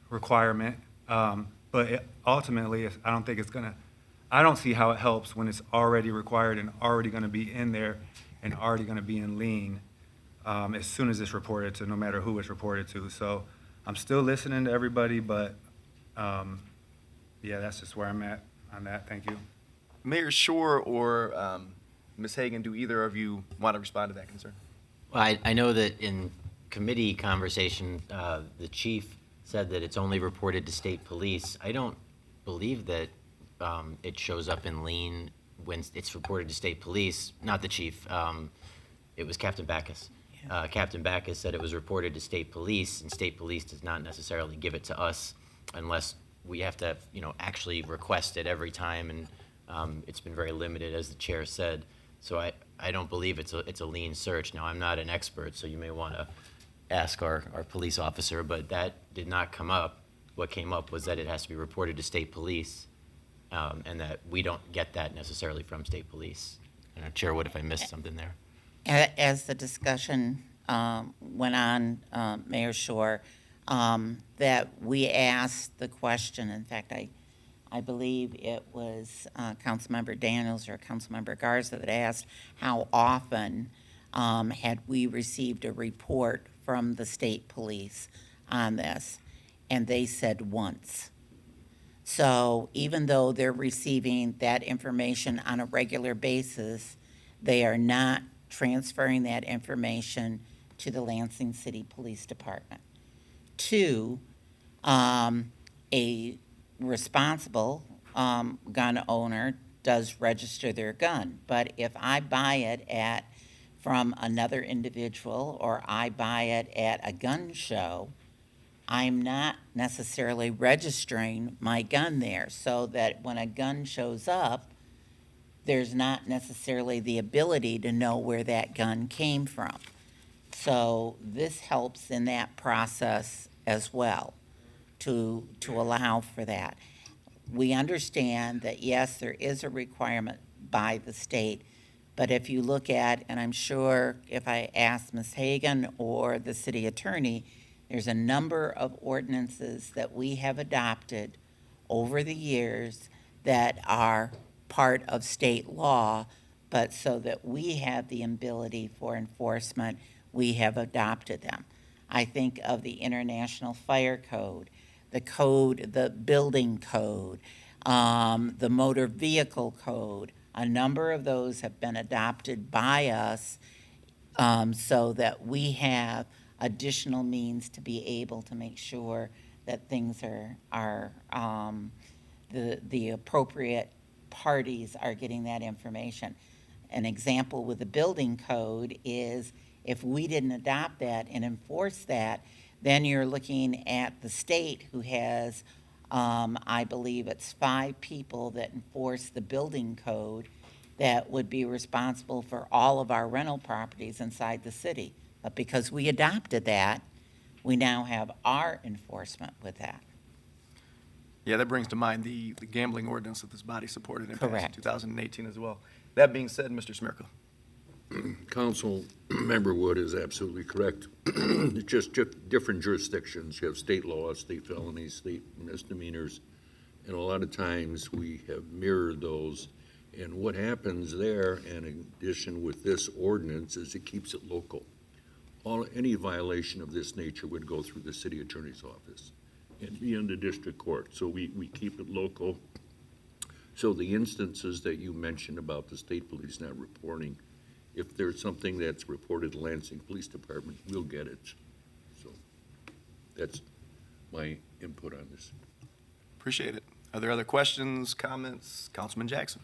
requirement, but ultimately, I don't see how it helps when it's already required and already gonna be in there and already gonna be in lien as soon as it's reported to, no matter who it's reported to. So I'm still listening to everybody, but yeah, that's just where I'm at on that. Thank you. Mayor Shore or Ms. Hagan, do either of you want to respond to that concern? Well, I know that in committee conversation, the chief said that it's only reported to state police. I don't believe that it shows up in lien when it's reported to state police. Not the chief. It was Captain Backus. Captain Backus said it was reported to state police, and state police does not necessarily give it to us unless we have to, actually request it every time, and it's been very limited, as the chair said. So I don't believe it's a lien search. Now, I'm not an expert, so you may want to ask our police officer, but that did not come up. What came up was that it has to be reported to state police, and that we don't get that necessarily from state police. Chair Wood, if I missed something there. As the discussion went on, Mayor Shore, that we asked the question, in fact, I believe it was Councilmember Daniels or Councilmember Garza that asked how often had we received a report from the state police on this, and they said once. So even though they're receiving that information on a regular basis, they are not transferring that information to the Lansing City Police Department. Two, a responsible gun owner does register their gun, but if I buy it from another individual or I buy it at a gun show, I'm not necessarily registering my gun there, so that when a gun shows up, there's not necessarily the ability to know where that gun came from. So this helps in that process as well, to allow for that. We understand that, yes, there is a requirement by the state, but if you look at, and I'm sure if I ask Ms. Hagan or the city attorney, there's a number of ordinances that we have adopted over the years that are part of state law, but so that we have the ability for enforcement, we have adopted them. I think of the International Fire Code, the building code, the motor vehicle code. A number of those have been adopted by us so that we have additional means to be able to make sure that things are the appropriate parties are getting that information. An example with the building code is if we didn't adopt that and enforce that, then you're looking at the state who has, I believe it's 5 people that enforce the building code that would be responsible for all of our rental properties inside the city. But because we adopted that, we now have our enforcement with that. Yeah, that brings to mind the gambling ordinance that this body supported and passed in Correct. 2018 as well. That being said, Mr. Smirka. Council Member Wood is absolutely correct. It's just different jurisdictions. You have state laws, state felonies, state misdemeanors, and a lot of times we have mirrored those. And what happens there, in addition with this ordinance, is it keeps it local. Any violation of this nature would go through the city attorney's office and be in the district court. So we keep it local. So the instances that you mentioned about the state police not reporting, if there's something that's reported to Lansing Police Department, we'll get it. So that's my input on this. Appreciate it. Are there other questions, comments? Councilman Jackson.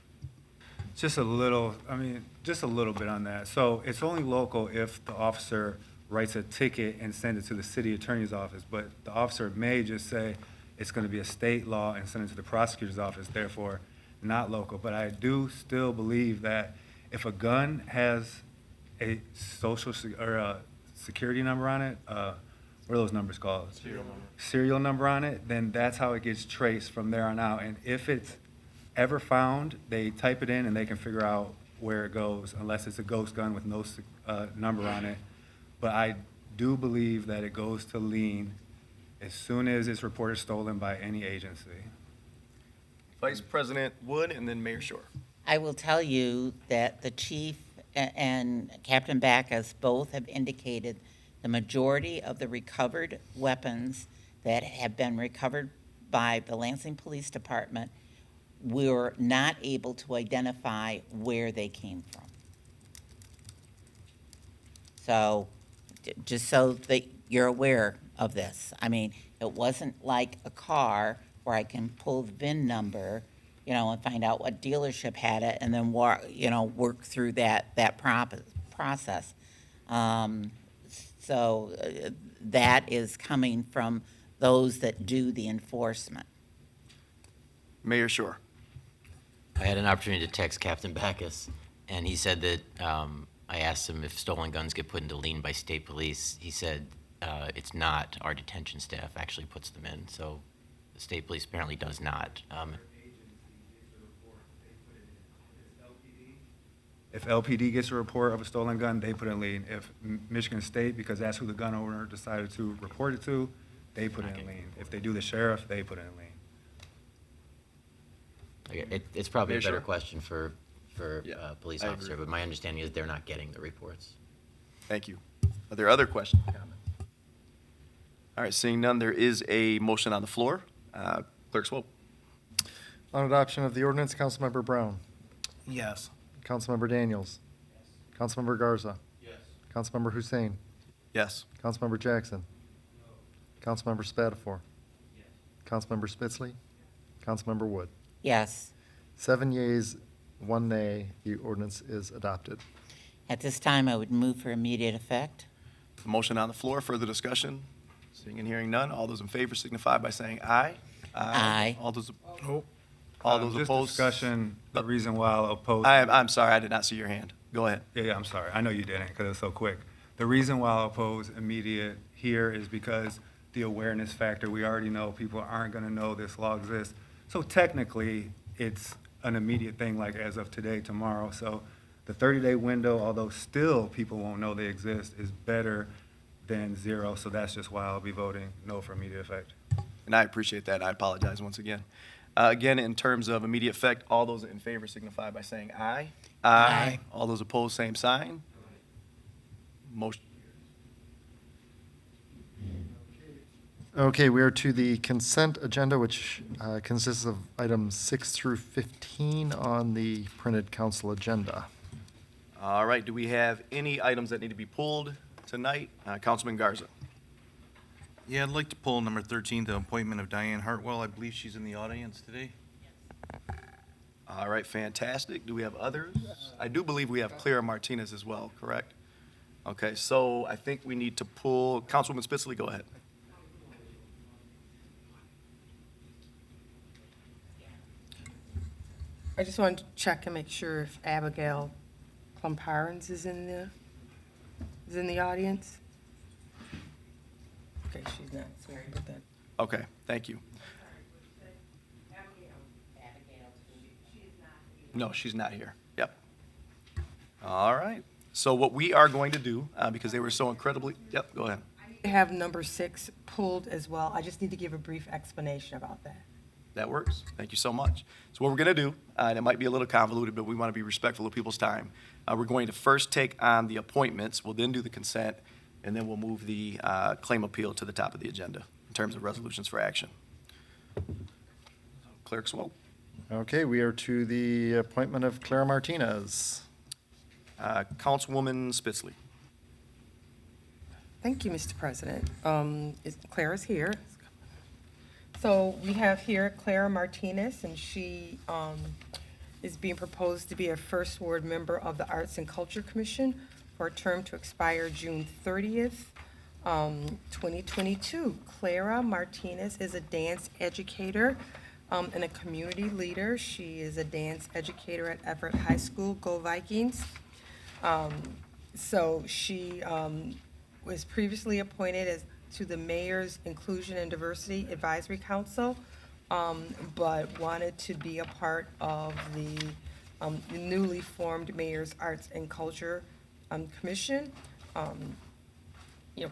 Just a little bit on that. So it's only local if the officer writes a ticket and sends it to the city attorney's office, but the officer may just say it's going to be a state law and send it to the prosecutor's office, therefore not local. But I do still believe that if a gun has a or a security number on it, what are those numbers called? Serial number on it, then that's how it gets traced from there on out. And if it's ever found, they type it in and they can figure out where it goes, unless it's a ghost gun with no number on it. But I do believe that it goes to lien as soon as it's reported stolen by any agency. Vice President Wood and then Mayor Shore. I will tell you that the chief and Captain Backus both have indicated the majority of the recovered weapons that have been recovered by the Lansing Police Department, we were not able to identify where they came from. So, just so that you're aware of this. I mean, it wasn't like a car where I can pull the VIN number, and find out what dealership had it, and then work through that process. So that is coming from those that do the enforcement. Mayor Shore. I had an opportunity to text Captain Backus, and he said that I asked him if stolen guns get put into lien by state police. He said it's not. Our detention staff actually puts them in, so the state police apparently does not. If LPD gets a report of a stolen gun, they put it in lien. If Michigan State, because that's who the gun owner decided to report it to, they put it in lien. If they do the sheriff, they put it in lien. Okay, it's probably a Mayor better Shore. question for Yeah, police I officer, agree. but my understanding is they're not getting the reports. Thank you. Are there other questions or comments? All right, seeing none, there is a motion on the floor. Clerk Swope. On adoption of the ordinance, Councilmember Brown. Yes. Councilmember Daniels. Councilmember Garza. Yes. Councilmember Hussein. Yes. Councilmember Jackson. Councilmember Spatafor. Councilmember Spitzley. Councilmember Wood. Yes. 7 yeas, 1 nay. The ordinance is adopted. At this time, I would move for immediate effect. A motion on the floor, further discussion? Seeing and hearing none, all those in favor signify by saying aye. Aye. All those Nope. Just opposed? discussion, the reason why I'll oppose. I'm sorry, I did not see your hand. Go ahead. Yeah, I'm sorry. I know you didn't because it was so quick. The reason why I'll oppose immediate here is because the awareness factor. We already know people aren't going to know this law exists. So technically, it's an immediate thing like as of today, tomorrow. So the 30-day window, although still people won't know they exist, is better than 0. So that's just why I'll be voting no for immediate effect. And I appreciate that. I apologize once again. Again, in terms of immediate effect, all those in favor signify by saying aye. Aye. All those opposed, same sign. Motion. Okay, we are to the consent agenda, which consists of items 6 through 15 on the printed council agenda. All right, do we have any items that need to be pulled tonight? Councilman Garza. Yeah, I'd like to pull number 13, the appointment of Diane Hartwell. I believe she's in the audience today. All right, fantastic. Do we have others? I do believe we have Clara Martinez as well, correct? Okay, so I think we need to pull, Councilwoman Spitzley, go ahead. I just wanted to check and make sure if Abigail Klumparens is in the audience. Okay, she's not, sorry about that. Okay, thank you. No, she's not here. Yep. All right. So what we are going to do, because they were so incredibly, yep, go ahead. I have number 6 pulled as well. I just need to give a brief explanation about that. That works. Thank you so much. So what we're going to do, and it might be a little convoluted, but we want to be respectful of people's time. We're going to first take on the appointments. We'll then do the consent, and then we'll move the claim appeal to the top of the agenda in terms of resolutions for action. Clerk's vote. Okay, we are to the appointment of Clara Martinez. Councilwoman Spitzley. Thank you, Mr. President. Clara's here. So we have here Clara Martinez, and she is being proposed to be a first ward member of the Arts and Culture Commission for a term to expire June 30th, 2022. Clara Martinez is a dance educator and a community leader. She is a dance educator at Everett High School. Go Vikings. So she was previously appointed to the Mayor's Inclusion and Diversity Advisory Council, but wanted to be a part of the newly formed Mayor's Arts and Culture Commission.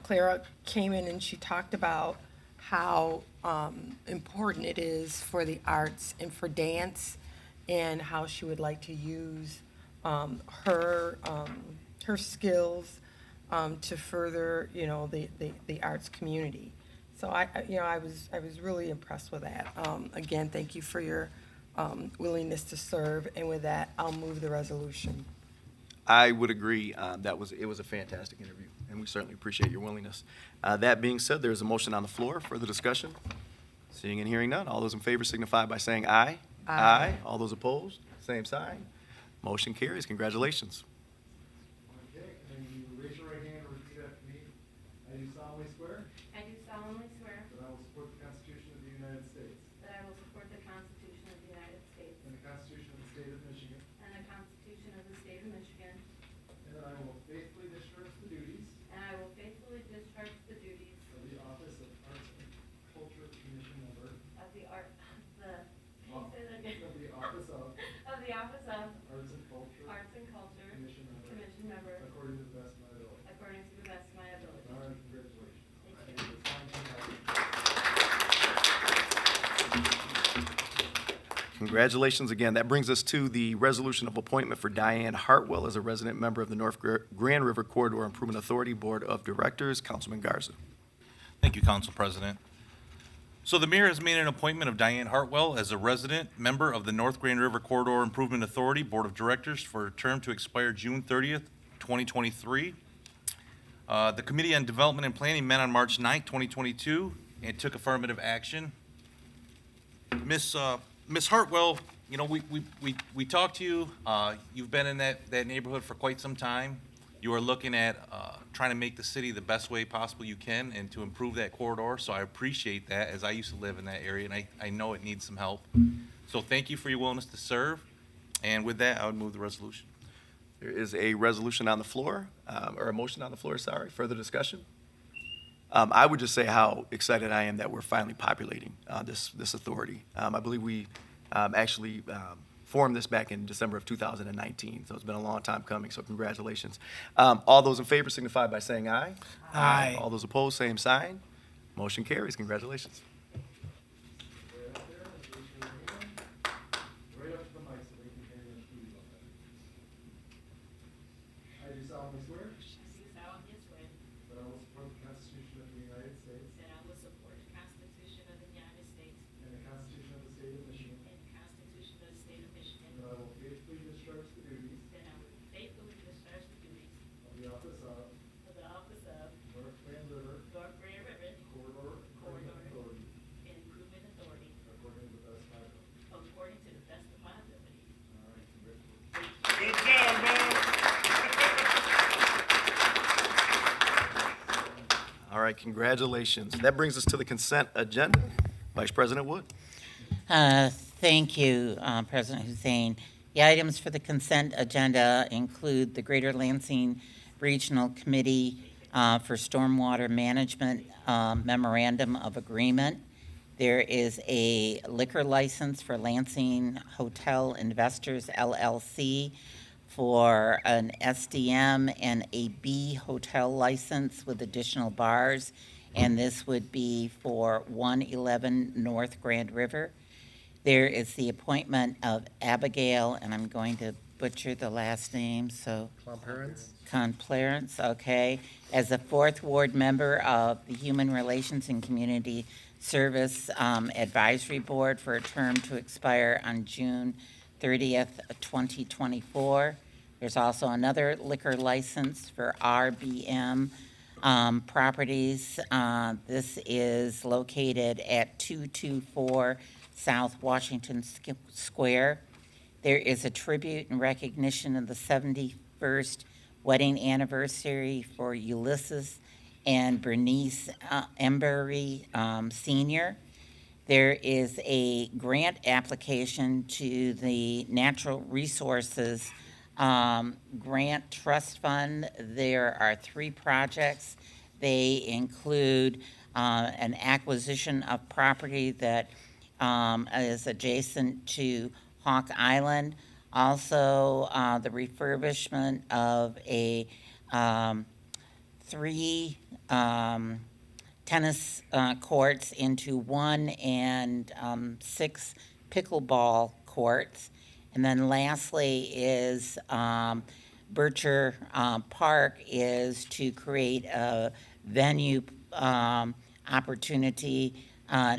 Clara came in and she talked about how important it is for the arts and for dance, and how she would like to use her skills to further, the arts community. So I was really impressed with that. Again, thank you for your willingness to serve, and with that, I'll move the resolution. I would agree. It was a fantastic interview, and we certainly appreciate your willingness. That being said, there's a motion on the floor. Further discussion? Seeing and hearing none. All those in favor signify by saying aye. Aye. All those opposed, same sign. Motion carries. Congratulations. Okay, and you raise your right hand and repeat after me. I do solemnly swear I do solemnly swear that I will support the Constitution of the United States that I will support the Constitution of the United States and the Constitution of the State of Michigan, and the Constitution of the State of Michigan, and that I will faithfully discharge the duties and I will faithfully discharge the duties of the office of Arts and Culture Commission member, of the art, of the office of of the office of Arts and Culture Arts and Culture Commission member, Commission member, according to the best of my ability. according to the best of my ability. All right, congratulations. Congratulations again. That brings us to the resolution of appointment for Diane Hartwell as a resident member of the North Grand River Corridor Improvement Authority Board of Directors. Councilman Garza. Thank you, Council President. So the mayor has made an appointment of Diane Hartwell as a resident member of the North Grand River Corridor Improvement Authority Board of Directors for a term to expire June 30th, 2023. The Committee on Development and Planning met on March 9th, 2022, and took affirmative action. Miss Hartwell, we talked to you. You've been in that neighborhood for quite some time. You are looking at trying to make the city the best way possible you can and to improve that corridor. So I appreciate that, as I used to live in that area, and I know it needs some help. So thank you for your willingness to serve. And with that, I would move the resolution. There is a resolution on the floor, or a motion on the floor, sorry. Further discussion? I would just say how excited I am that we're finally populating this authority. I believe we actually formed this back in December of 2019, so it's been a long time coming, so congratulations. All those in favor signify by saying aye. Aye. All those opposed, same sign. Motion carries. Congratulations. Right up to the mic so they can hear you. I do solemnly swear I do solemnly swear that I will support the Constitution of the United States that I will support the Constitution of the United States and the Constitution of the State of Michigan, and the Constitution of the State of Michigan, and that I will faithfully discharge the duties that I will faithfully discharge the duties of the office of of the office of North Grand River North Grand River Corridor Improvement Authority Improvement Authority according to the best of my ability. according to the best of my ability. All right, congratulations. All right, congratulations. That brings us to the consent agenda. Vice President Wood. Thank you, President Hussein. The items for the consent agenda include the Greater Lansing Regional Committee for Stormwater Management Memorandum of Agreement, There is a liquor license for Lansing Hotel Investors LLC for an SDM and a B hotel license with additional bars, and this would be for 111 North Grand River. There is the appointment of Abigail, and I'm going to butcher the last name, so. Clarence, okay, as a fourth ward member of the Human Relations and Community Service Advisory Board for a term to expire on June 30th, 2024. There's also another liquor license for RBM Properties. This is located at 224 South Washington Square. There is a tribute in recognition of the 71st wedding anniversary for Ulysses and Bernice Embury Sr. There is a grant application to the Natural Resources Grant Trust Fund. There are 3 projects. They include an acquisition of property that is adjacent to Hawk Island. Also, the refurbishment of a 3 tennis courts into 1 and 6 pickleball courts. And then lastly is Bircher Park is to create a venue opportunity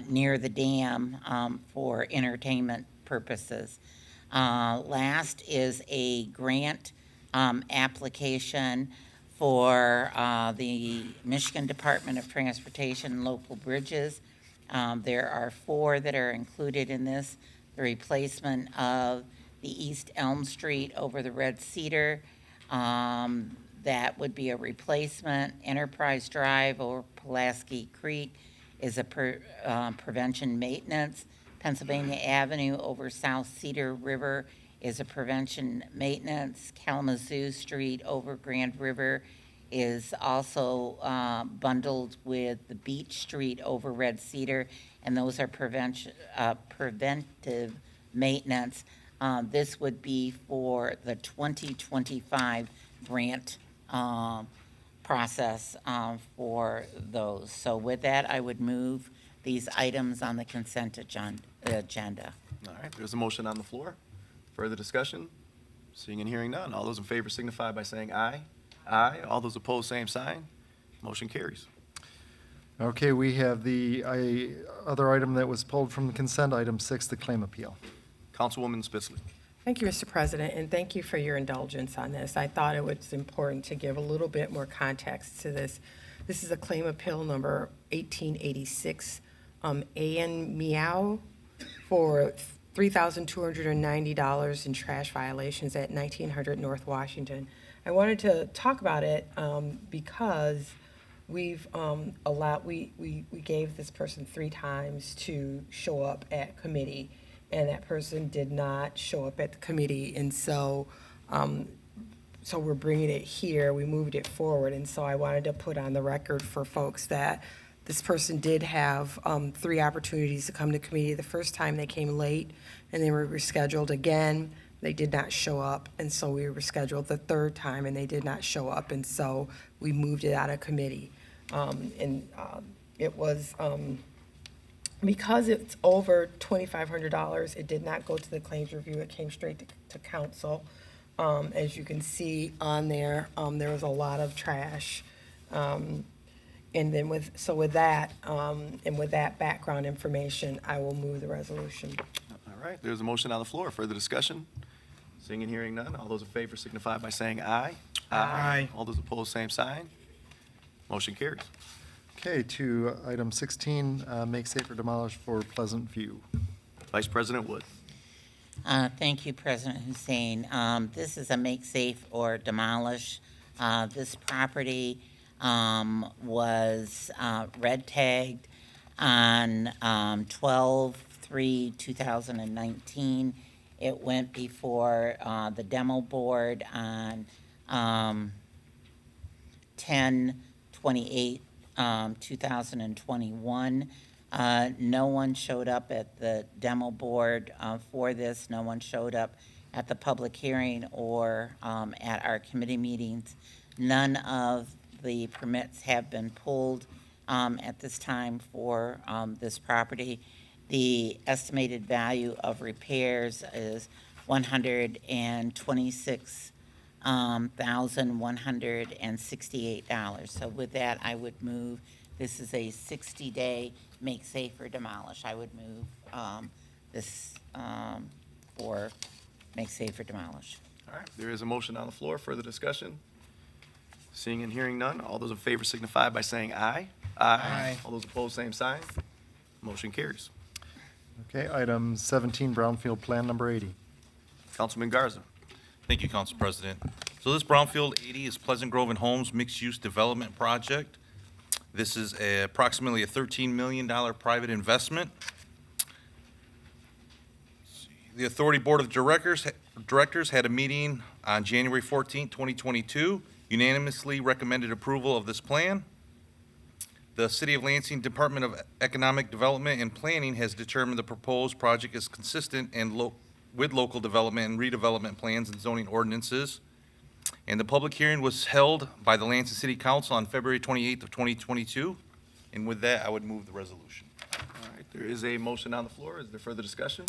near the dam for entertainment purposes. Last is a grant application for the Michigan Department of Transportation local bridges. There are 4 that are included in this. The replacement of the East Elm Street over the Red Cedar. That would be a replacement. Enterprise Drive over Pulaski Creek is a prevention maintenance. Pennsylvania Avenue over South Cedar River is a prevention maintenance. Kalamazoo Street over Grand River is also bundled with the Beach Street over Red Cedar, and those are preventive maintenance. This would be for the 2025 grant process for those. So with that, I would move these items on the consent agenda. All right, there's a motion on the floor. Further discussion? Seeing and hearing none. All those in favor signify by saying aye. Aye. All those opposed, same sign. Motion carries. Okay, we have the other item that was pulled from the consent, item 6, the claim appeal. Councilwoman Spitzley. Thank you, Mr. President, and thank you for your indulgence on this. I thought it was important to give a little bit more context to this. This is a claim appeal number 1886, A.N. Meow for $3,290 in trash violations at 1900 North Washington. I wanted to talk about it because we've we gave this person 3 times to show up at committee, and that person did not show up at the committee, and so we're bringing it here. We moved it forward, and so I wanted to put on the record for folks that this person did have 3 opportunities to come to committee. The first time they came late, and they were rescheduled again. They did not show up, and so we rescheduled the 3rd time, and they did not show up, and so we moved it out of committee. It was because it's over $2,500. It did not go to the claims review. It came straight to council. As you can see on there, there was a lot of trash. And then with that background information, I will move the resolution. All right, there's a motion on the floor. Further discussion? Seeing and hearing none. All those in favor signify by saying aye. Aye. All those opposed, same sign. Motion carries. Okay, to item 16, make safe or demolish for Pleasant View. Vice President Wood. Thank you, President Hussein. This is a make safe or demolish. This property was red tagged on 12/3/2019. It went before the demo board on 10/28/2021. No one showed up at the demo board for this. No one showed up at the public hearing or at our committee meetings. None of the permits have been pulled at this time for this property. The estimated value of repairs is $126,168. So with that, I would move, this is a 60-day make safe or demolish. I would move this for make safe or demolish. All right, there is a motion on the floor. Further discussion? Seeing and hearing none. All those in favor signify by saying aye. Aye. All those opposed, same sign. Motion carries. Okay, item 17, Brownfield Plan Number 80. Councilman Garza. Thank you, Council President. So this Brownfield 80 is Pleasant Grove and Homes mixed-use development project. This is approximately a $13 million private investment. The Authority Board of Directors had a meeting on January 14, 2022, unanimously recommended approval of this plan. The City of Lansing Department of Economic Development and Planning has determined the proposed project is consistent and with local development and redevelopment plans and zoning ordinances. And the public hearing was held by the Lansing City Council on February 28th of 2022. And with that, I would move the resolution. All right, there is a motion on the floor. Is there further discussion?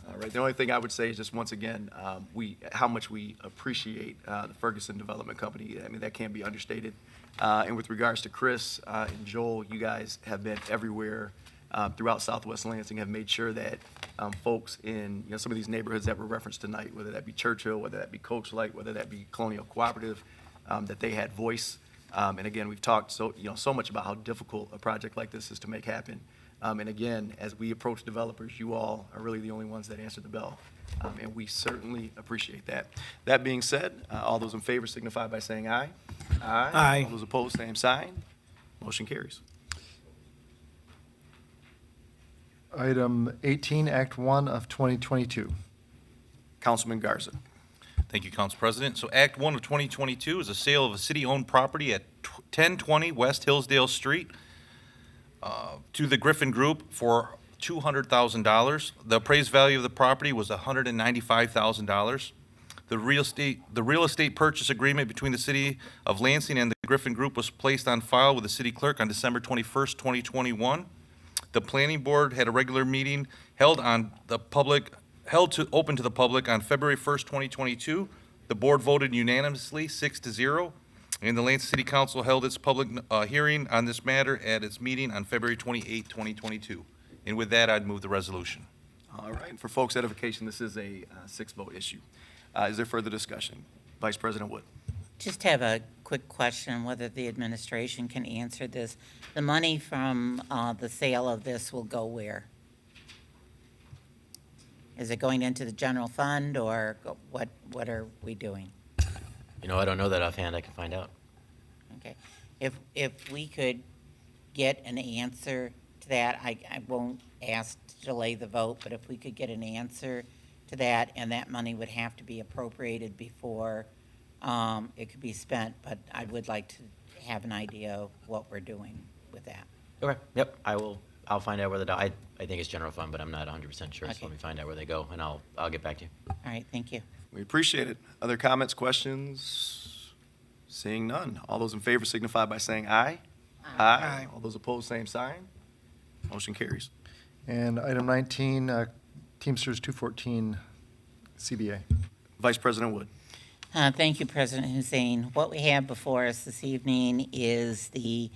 All right, the only thing I would say is just once again, how much we appreciate the Ferguson Development Company. I mean, that can't be understated. And with regards to Chris and Joel, you guys have been everywhere throughout Southwest Lansing, have made sure that folks in some of these neighborhoods that were referenced tonight, whether that be Churchill, whether that be Coach Light, whether that be Colonial Cooperative, that they had voice. And again, we've talked so much about how difficult a project like this is to make happen. And again, as we approach developers, you all are really the only ones that answer the bell. And we certainly appreciate that. That being said, all those in favor signify by saying aye. Aye. Aye. All those opposed, same sign. Motion carries. Item 18, Act 1 of 2022. Councilman Garza. Thank you, Council President. So Act 1 of 2022 is a sale of a city-owned property at 1020 West Hillsdale Street to the Griffin Group for $200,000. The appraised value of the property was $195,000. The real estate purchase agreement between the City of Lansing and the Griffin Group was placed on file with the city clerk on December 21st, 2021. The Planning Board had a regular meeting open to the public on February 1st, 2022. The board voted unanimously, 6-0, and the Lansing City Council held its public hearing on this matter at its meeting on February 28th, 2022. And with that, I'd move the resolution. All right, and for folks' edification, this is a 6-vote issue. Is there further discussion? Vice President Wood. Just have a quick question, whether the administration can answer this. The money from the sale of this will go where? Is it going into the general fund, or what are we doing? I don't know that offhand. I can find out. Okay. If we could get an answer to that, I won't ask to delay the vote, but if we could get an answer to that, and that money would have to be appropriated before it could be spent, but I would like to have an idea of what we're doing with that. Okay. Yep. I'll find out where I think it's general fund, but I'm not 100% sure. So Okay. let me find out where they go, and I'll get back to you. All right, thank you. We appreciate it. Other comments, questions? Seeing none. All those in favor signify by saying aye. Aye. All those opposed, same sign. Motion carries. And item 19, Teamsters 214 CBA. Vice President Wood. Thank you, President Hussein. What we have before us this evening is the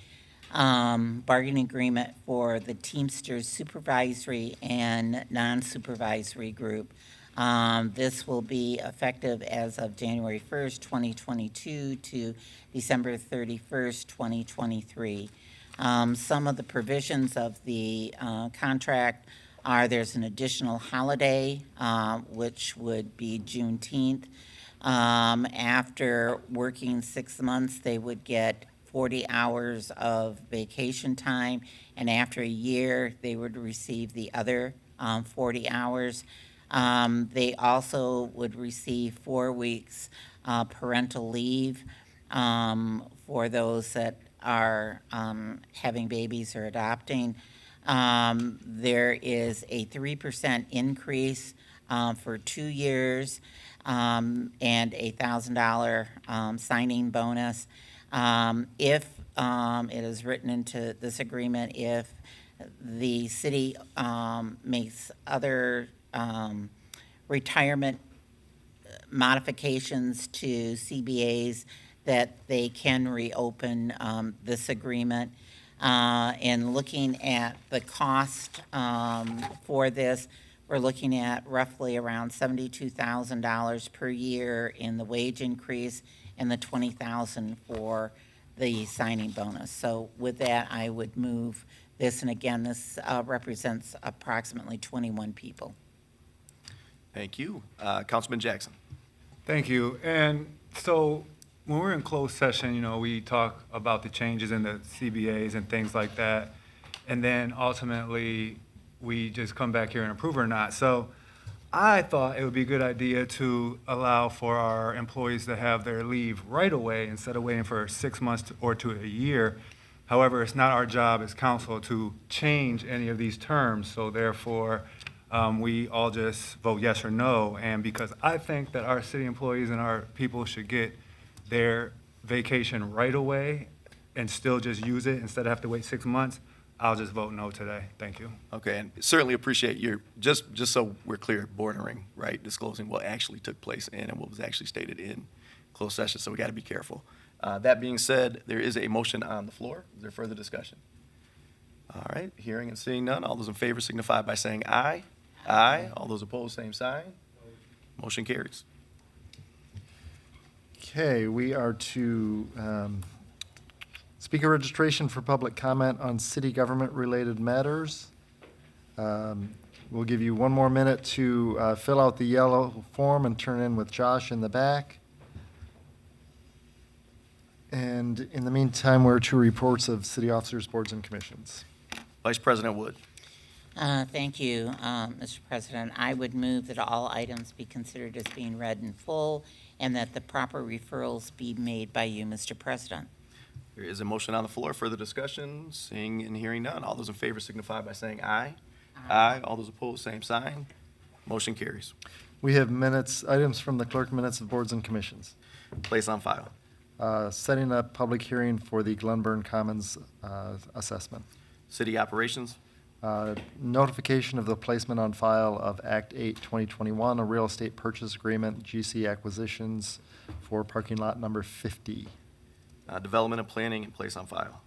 bargaining agreement for the Teamsters supervisory and non-supervisory group. This will be effective as of January 1st, 2022 to December 31st, 2023. Some of the provisions of the contract are there's an additional holiday, which would be Juneteenth. After working 6 months, they would get 40 hours of vacation time, and after a year, they would receive the other 40 hours. They also would receive 4 weeks parental leave for those that are having babies or adopting. There is a 3% increase for 2 years and a $1,000 signing bonus. If it is written into this agreement, if the city makes other retirement modifications to CBAs, that they can reopen this agreement. And looking at the cost for this, we're looking at roughly around $72,000 per year in the wage increase and the $20,000 for the signing bonus. So with that, I would move this, and again, this represents approximately 21 people. Thank you. Councilman Jackson. Thank you. And so when we're in closed session, you know, we talk about the changes in the CBAs and things like that. And then ultimately, we just come back here and approve or not. So I thought it would be a good idea to allow for our employees to have their leave right away instead of waiting for 6 months or to a year. However, it's not our job as council to change any of these terms. So therefore, we all just vote yes or no. And because I think that our city employees and our people should get their vacation right away and still just use it instead of have to wait 6 months, I'll just vote no today. Thank you. Okay, and certainly appreciate your, just so we're clear, bordering, right, disclosing what actually took place in and what was actually stated in closed session, so we got to be careful. That being said, there is a motion on the floor. Is there further discussion? All right, hearing and seeing none, all those in favor signify by saying aye. Aye. All those opposed, same sign. Motion carries. Okay, we are to speaker registration for public comment on city government-related matters. We'll give you 1 more minute to fill out the yellow form and turn in with Josh in the back. And in the meantime, we're to reports of city officers, boards, and commissions. Vice President Wood. Thank you, Mr. President. I would move that all items be considered as being read in full and that the proper referrals be made by you, Mr. President. There is a motion on the floor. Further discussion? Seeing and hearing none. All those in favor signify by saying aye. Aye. All those opposed, same sign. Motion carries. We have minutes, items from the clerk, minutes of boards and commissions. Place on file. Setting a public hearing for the Glenburn Commons assessment. City operations. Notification of the placement on file of Act 8, 2021, a real estate purchase agreement, GC Acquisitions for parking lot number 50. Development and planning and place on file.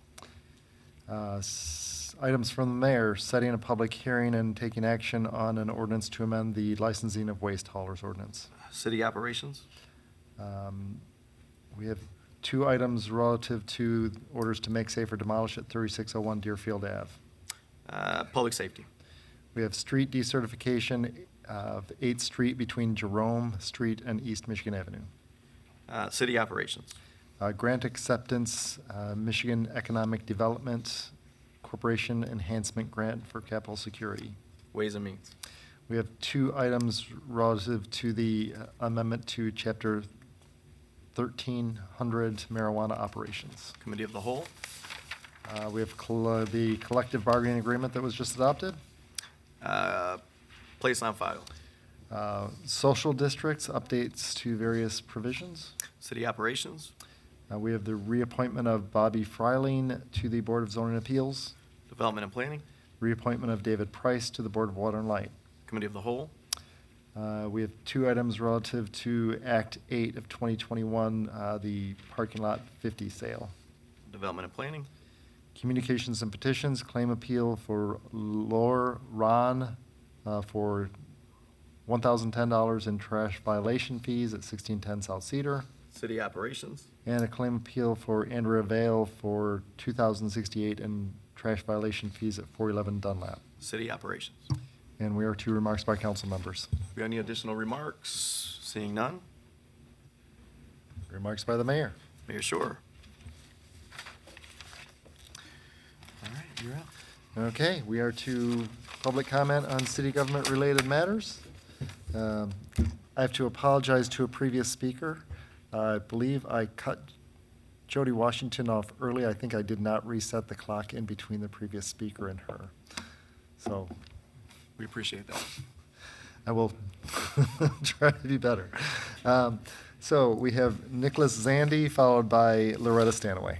Items from the mayor, setting a public hearing and taking action on an ordinance to amend the licensing of waste haulers ordinance. City operations. We have 2 items relative to orders to make safe or demolish at 3601 Deerfield Ave. Public safety. We have street decertification of 8th Street between Jerome Street and East Michigan Avenue. City operations. Grant acceptance, Michigan Economic Development Corporation Enhancement Grant for Capital Security. Ways and means. We have 2 items relative to the amendment to Chapter 1300 marijuana operations. Committee of the whole. We have the collective bargaining agreement that was just adopted. Place on file. Social districts, updates to various provisions. City operations. We have the reappointment of Bobby Freiling to the Board of Zoning Appeals. Development and planning. Reappointment of David Price to the Board of Water and Light. Committee of the whole. We have 2 items relative to Act 8 of 2021, the parking lot 50 sale. Development and planning. Communications and petitions, claim appeal for Lore Ron for $1,010 in trash violation fees at 1610 South Cedar. City operations. And a claim appeal for Andrea Vale for $2,068 in trash violation fees at 411 Dunlap. City operations. And we are to remarks by council members. Do we have any additional remarks? Seeing none. Remarks by the mayor. Mayor Shore. All right, you're up. Okay, we are to public comment on city government-related matters. I have to apologize to a previous speaker. I believe I cut Jody Washington off early. I think I did not reset the clock in between the previous speaker and her. So We appreciate that. I will try to be better. So we have Nicholas Zandy, followed by Loretta Stanaway.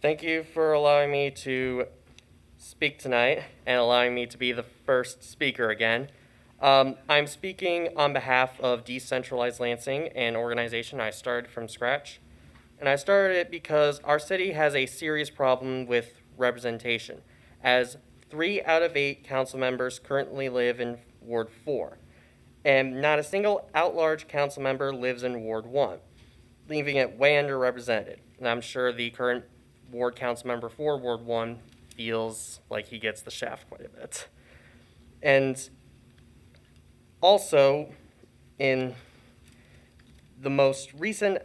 Thank you for allowing me to speak tonight and allowing me to be the first speaker again. I'm speaking on behalf of Decentralized Lansing, an organization I started from scratch. And I started it because our city has a serious problem with representation, as 3 out of 8 council members currently live in Ward 4. And not a single at-large council member lives in Ward 1, leaving it way underrepresented. And I'm sure the current ward council member for Ward 1 feels like he gets the shaft quite a bit. And also, in the most recent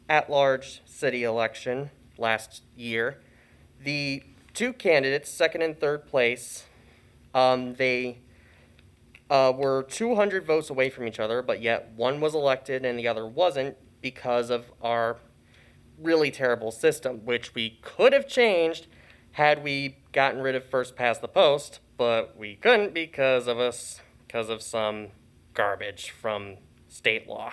at-large city election last year, the 2 candidates, second and third place, they were 200 votes away from each other, but yet one was elected and the other wasn't because of our really terrible system, which we could have changed had we gotten rid of first past the post, but we couldn't because of some garbage from state law.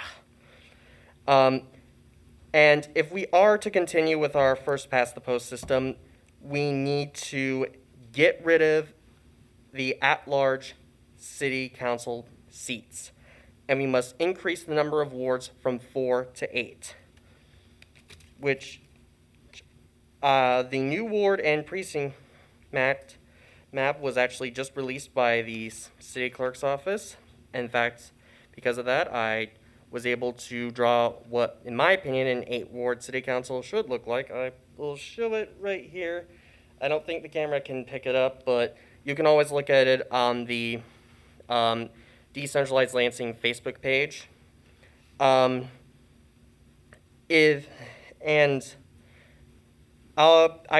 And if we are to continue with our first past the post system, we need to get rid of the at-large city council seats, and we must increase the number of wards from 4 to 8. Which the new ward and precinct map was actually just released by the city clerk's office. In fact, because of that, I was able to draw what, in my opinion, an 8-ward city council should look like. I will show it right here. I don't think the camera can pick it up, but you can always look at it on the Decentralized Lansing Facebook page. I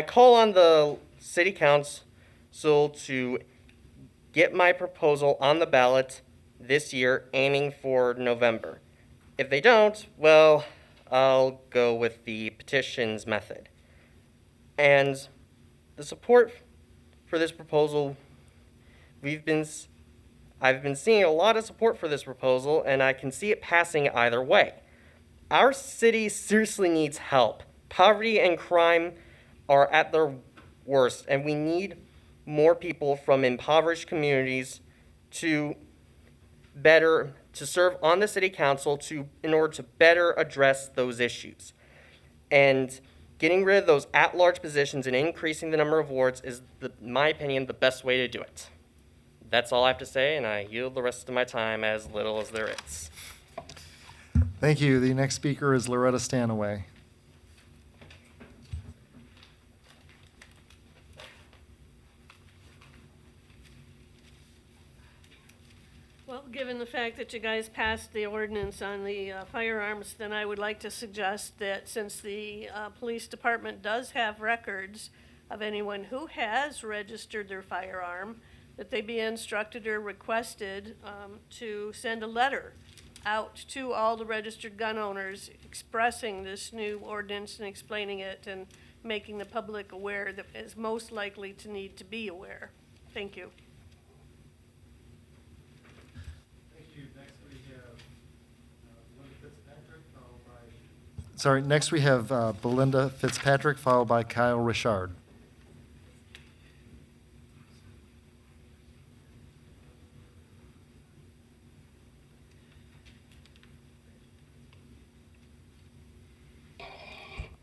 call on the city council to get my proposal on the ballot this year, aiming for November. If they don't, well, I'll go with the petitions method. And the support for this proposal, I've been seeing a lot of support for this proposal, and I can see it passing either way. Our city seriously needs help. Poverty and crime are at their worst, and we need more people from impoverished communities to serve on the city council in order to better address those issues. And getting rid of those at-large positions and increasing the number of wards is, in my opinion, the best way to do it. That's all I have to say, and I yield the rest of my time as little as there is. Thank you. The next speaker is Loretta Stanaway. Well, given the fact that you guys passed the ordinance on the firearms, then I would like to suggest that since the police department does have records of anyone who has registered their firearm, that they be instructed or requested to send a letter out to all the registered gun owners expressing this new ordinance and explaining it and making the public aware that is most likely to need to be aware. Thank you. Sorry, next we have Belinda Fitzpatrick, followed by Kyle Richard.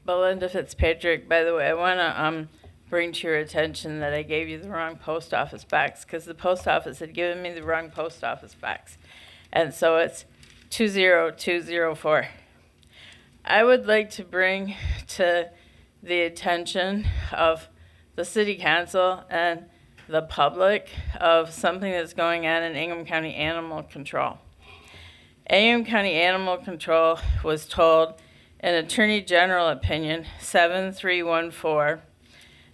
Belinda Fitzpatrick, by the way, I want to bring to your attention that I gave you the wrong post office box because the post office had given me the wrong post office box. And so it's 20204. I would like to bring to the attention of the city council and the public of something that's going on in Ingham County Animal Control. Ingham County Animal Control was told in Attorney General Opinion 7314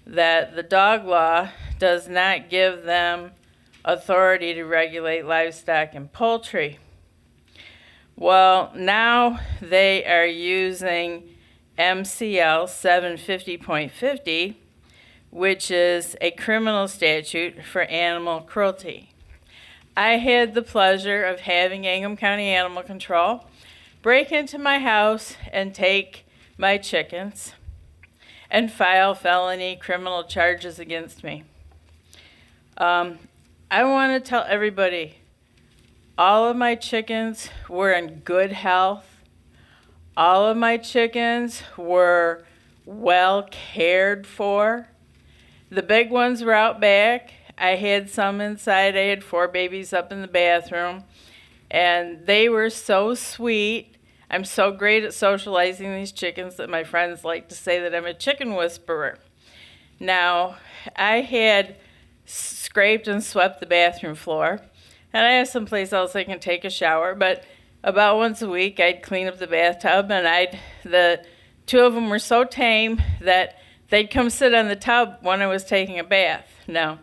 that the dog law does not give them authority to regulate livestock and poultry. Well, now they are using MCL 750.50, which is a criminal statute for animal cruelty. I had the pleasure of having Ingham County Animal Control break into my house and take my chickens and file felony criminal charges against me. I want to tell everybody, all of my chickens were in good health. All of my chickens were well cared for. The big ones were out back. I had some inside. I had 4 babies up in the bathroom. And they were so sweet. I'm so great at socializing these chickens that my friends like to say that I'm a chicken whisperer. Now, I had scraped and swept the bathroom floor. And I have someplace else I can take a shower, but about once a week I'd clean up the bathtub, and the 2 of them were so tame that they'd come sit on the tub when I was taking a bath. Now,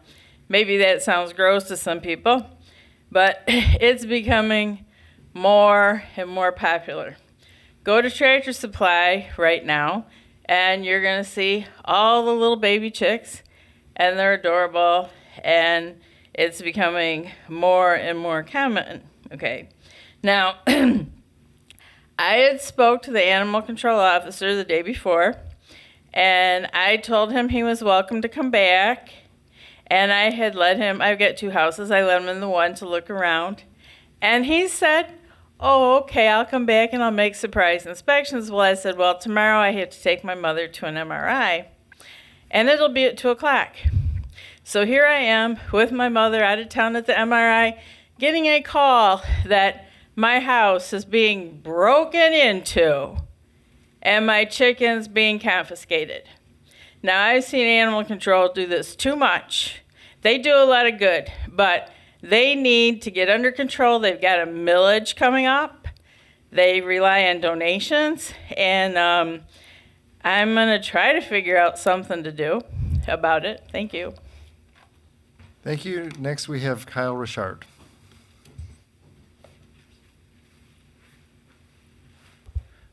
maybe that sounds gross to some people, but it's becoming more and more popular. Go to Tractor Supply right now, and you're gonna see all the little baby chicks, and they're adorable, and it's becoming more and more common. Okay. Now, I had spoke to the animal control officer the day before, and I told him he was welcome to come back, and I had let him, I've got 2 houses, I let him in the one to look around, and he said, oh, okay, I'll come back and I'll make surprise inspections. Well, I said, well, tomorrow I have to take my mother to an MRI, and it'll be at 2 o'clock. So here I am with my mother out of town at the MRI, getting a call that my house is being broken into and my chickens being confiscated. Now, I've seen animal control do this too much. They do a lot of good, but they need to get under control. They've got a millage coming up. They rely on donations, and I'm going to try to figure out something to do about it. Thank you. Thank you. Next, we have Kyle Richard.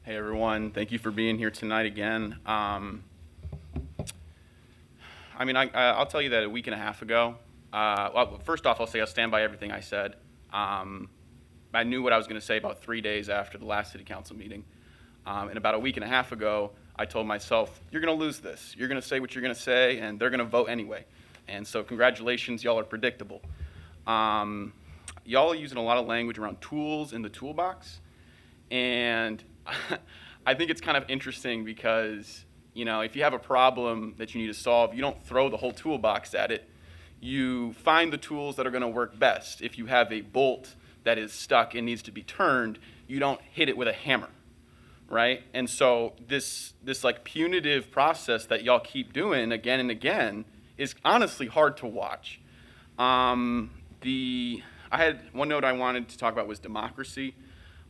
Hey everyone, thank you for being here tonight again. I'll tell you that a week and a half ago, well, first off, I'll say I'll stand by everything I said. I knew what I was going to say about 3 days after the last city council meeting. And about a week and a half ago, I told myself, you're going to lose this. You're going to say what you're going to say, and they're going to vote anyway. And so congratulations, y'all are predictable. Y'all are using a lot of language around tools in the toolbox. And I think it's kind of interesting because, if you have a problem that you need to solve, you don't throw the whole toolbox at it. You find the tools that are going to work best. If you have a bolt that is stuck and needs to be turned, you don't hit it with a hammer, right? And so this like punitive process that y'all keep doing again and again is honestly hard to watch. I had one note I wanted to talk about was democracy.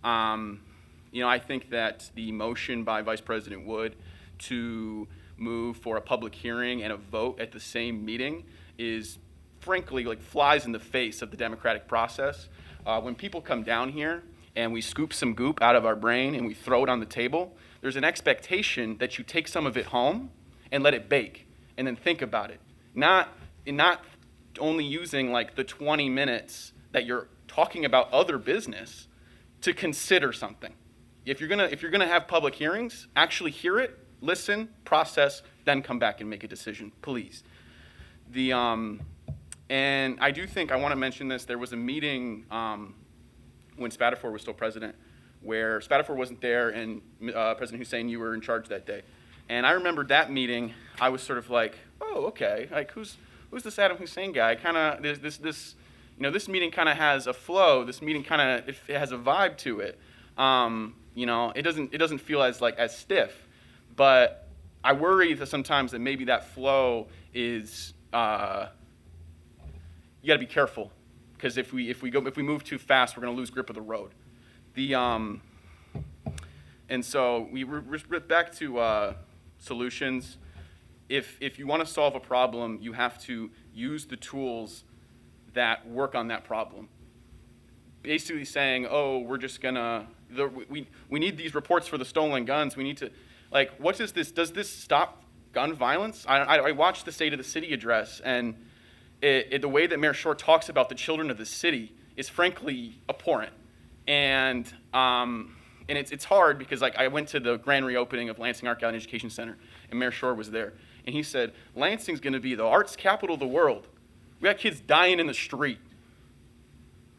I think that the motion by Vice President Wood to move for a public hearing and a vote at the same meeting is frankly like flies in the face of the democratic process. When people come down here and we scoop some goop out of our brain and we throw it on the table, there's an expectation that you take some of it home and let it bake and then think about it. Not only using like the 20 minutes that you're talking about other business to consider something. If you're gonna have public hearings, actually hear it, listen, process, then come back and make a decision, please. And I do think I want to mention this. There was a meeting when Spatafor was still president, where Spatafor wasn't there, and President Hussein, you were in charge that day. And I remember that meeting. I was sort of like, oh, okay. Like, who's this Saddam Hussein guy? Kind of this meeting kind of has a flow. This meeting kind of it has a vibe to it. It doesn't feel as stiff. But I worry that sometimes that maybe that flow is you got to be careful, because if we move too fast, we're going to lose grip of the road. And so we're back to solutions. If you want to solve a problem, you have to use the tools that work on that problem. Basically saying, oh, we're just gonna, we need these reports for the stolen guns. We need to, like, what does this stop gun violence? I watched the State of the City address, and the way that Mayor Short talks about the children of the city is frankly abhorrent. And it's hard because, like, I went to the grand reopening of Lansing Art Gallery and Education Center, and Mayor Short was there. And he said, Lansing's gonna be the arts capital of the world. We got kids dying in the street.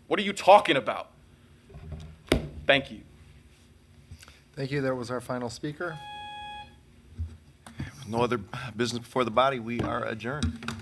What are you talking about? Thank you. Thank you. That was our final speaker. No other business before the body. We are adjourned.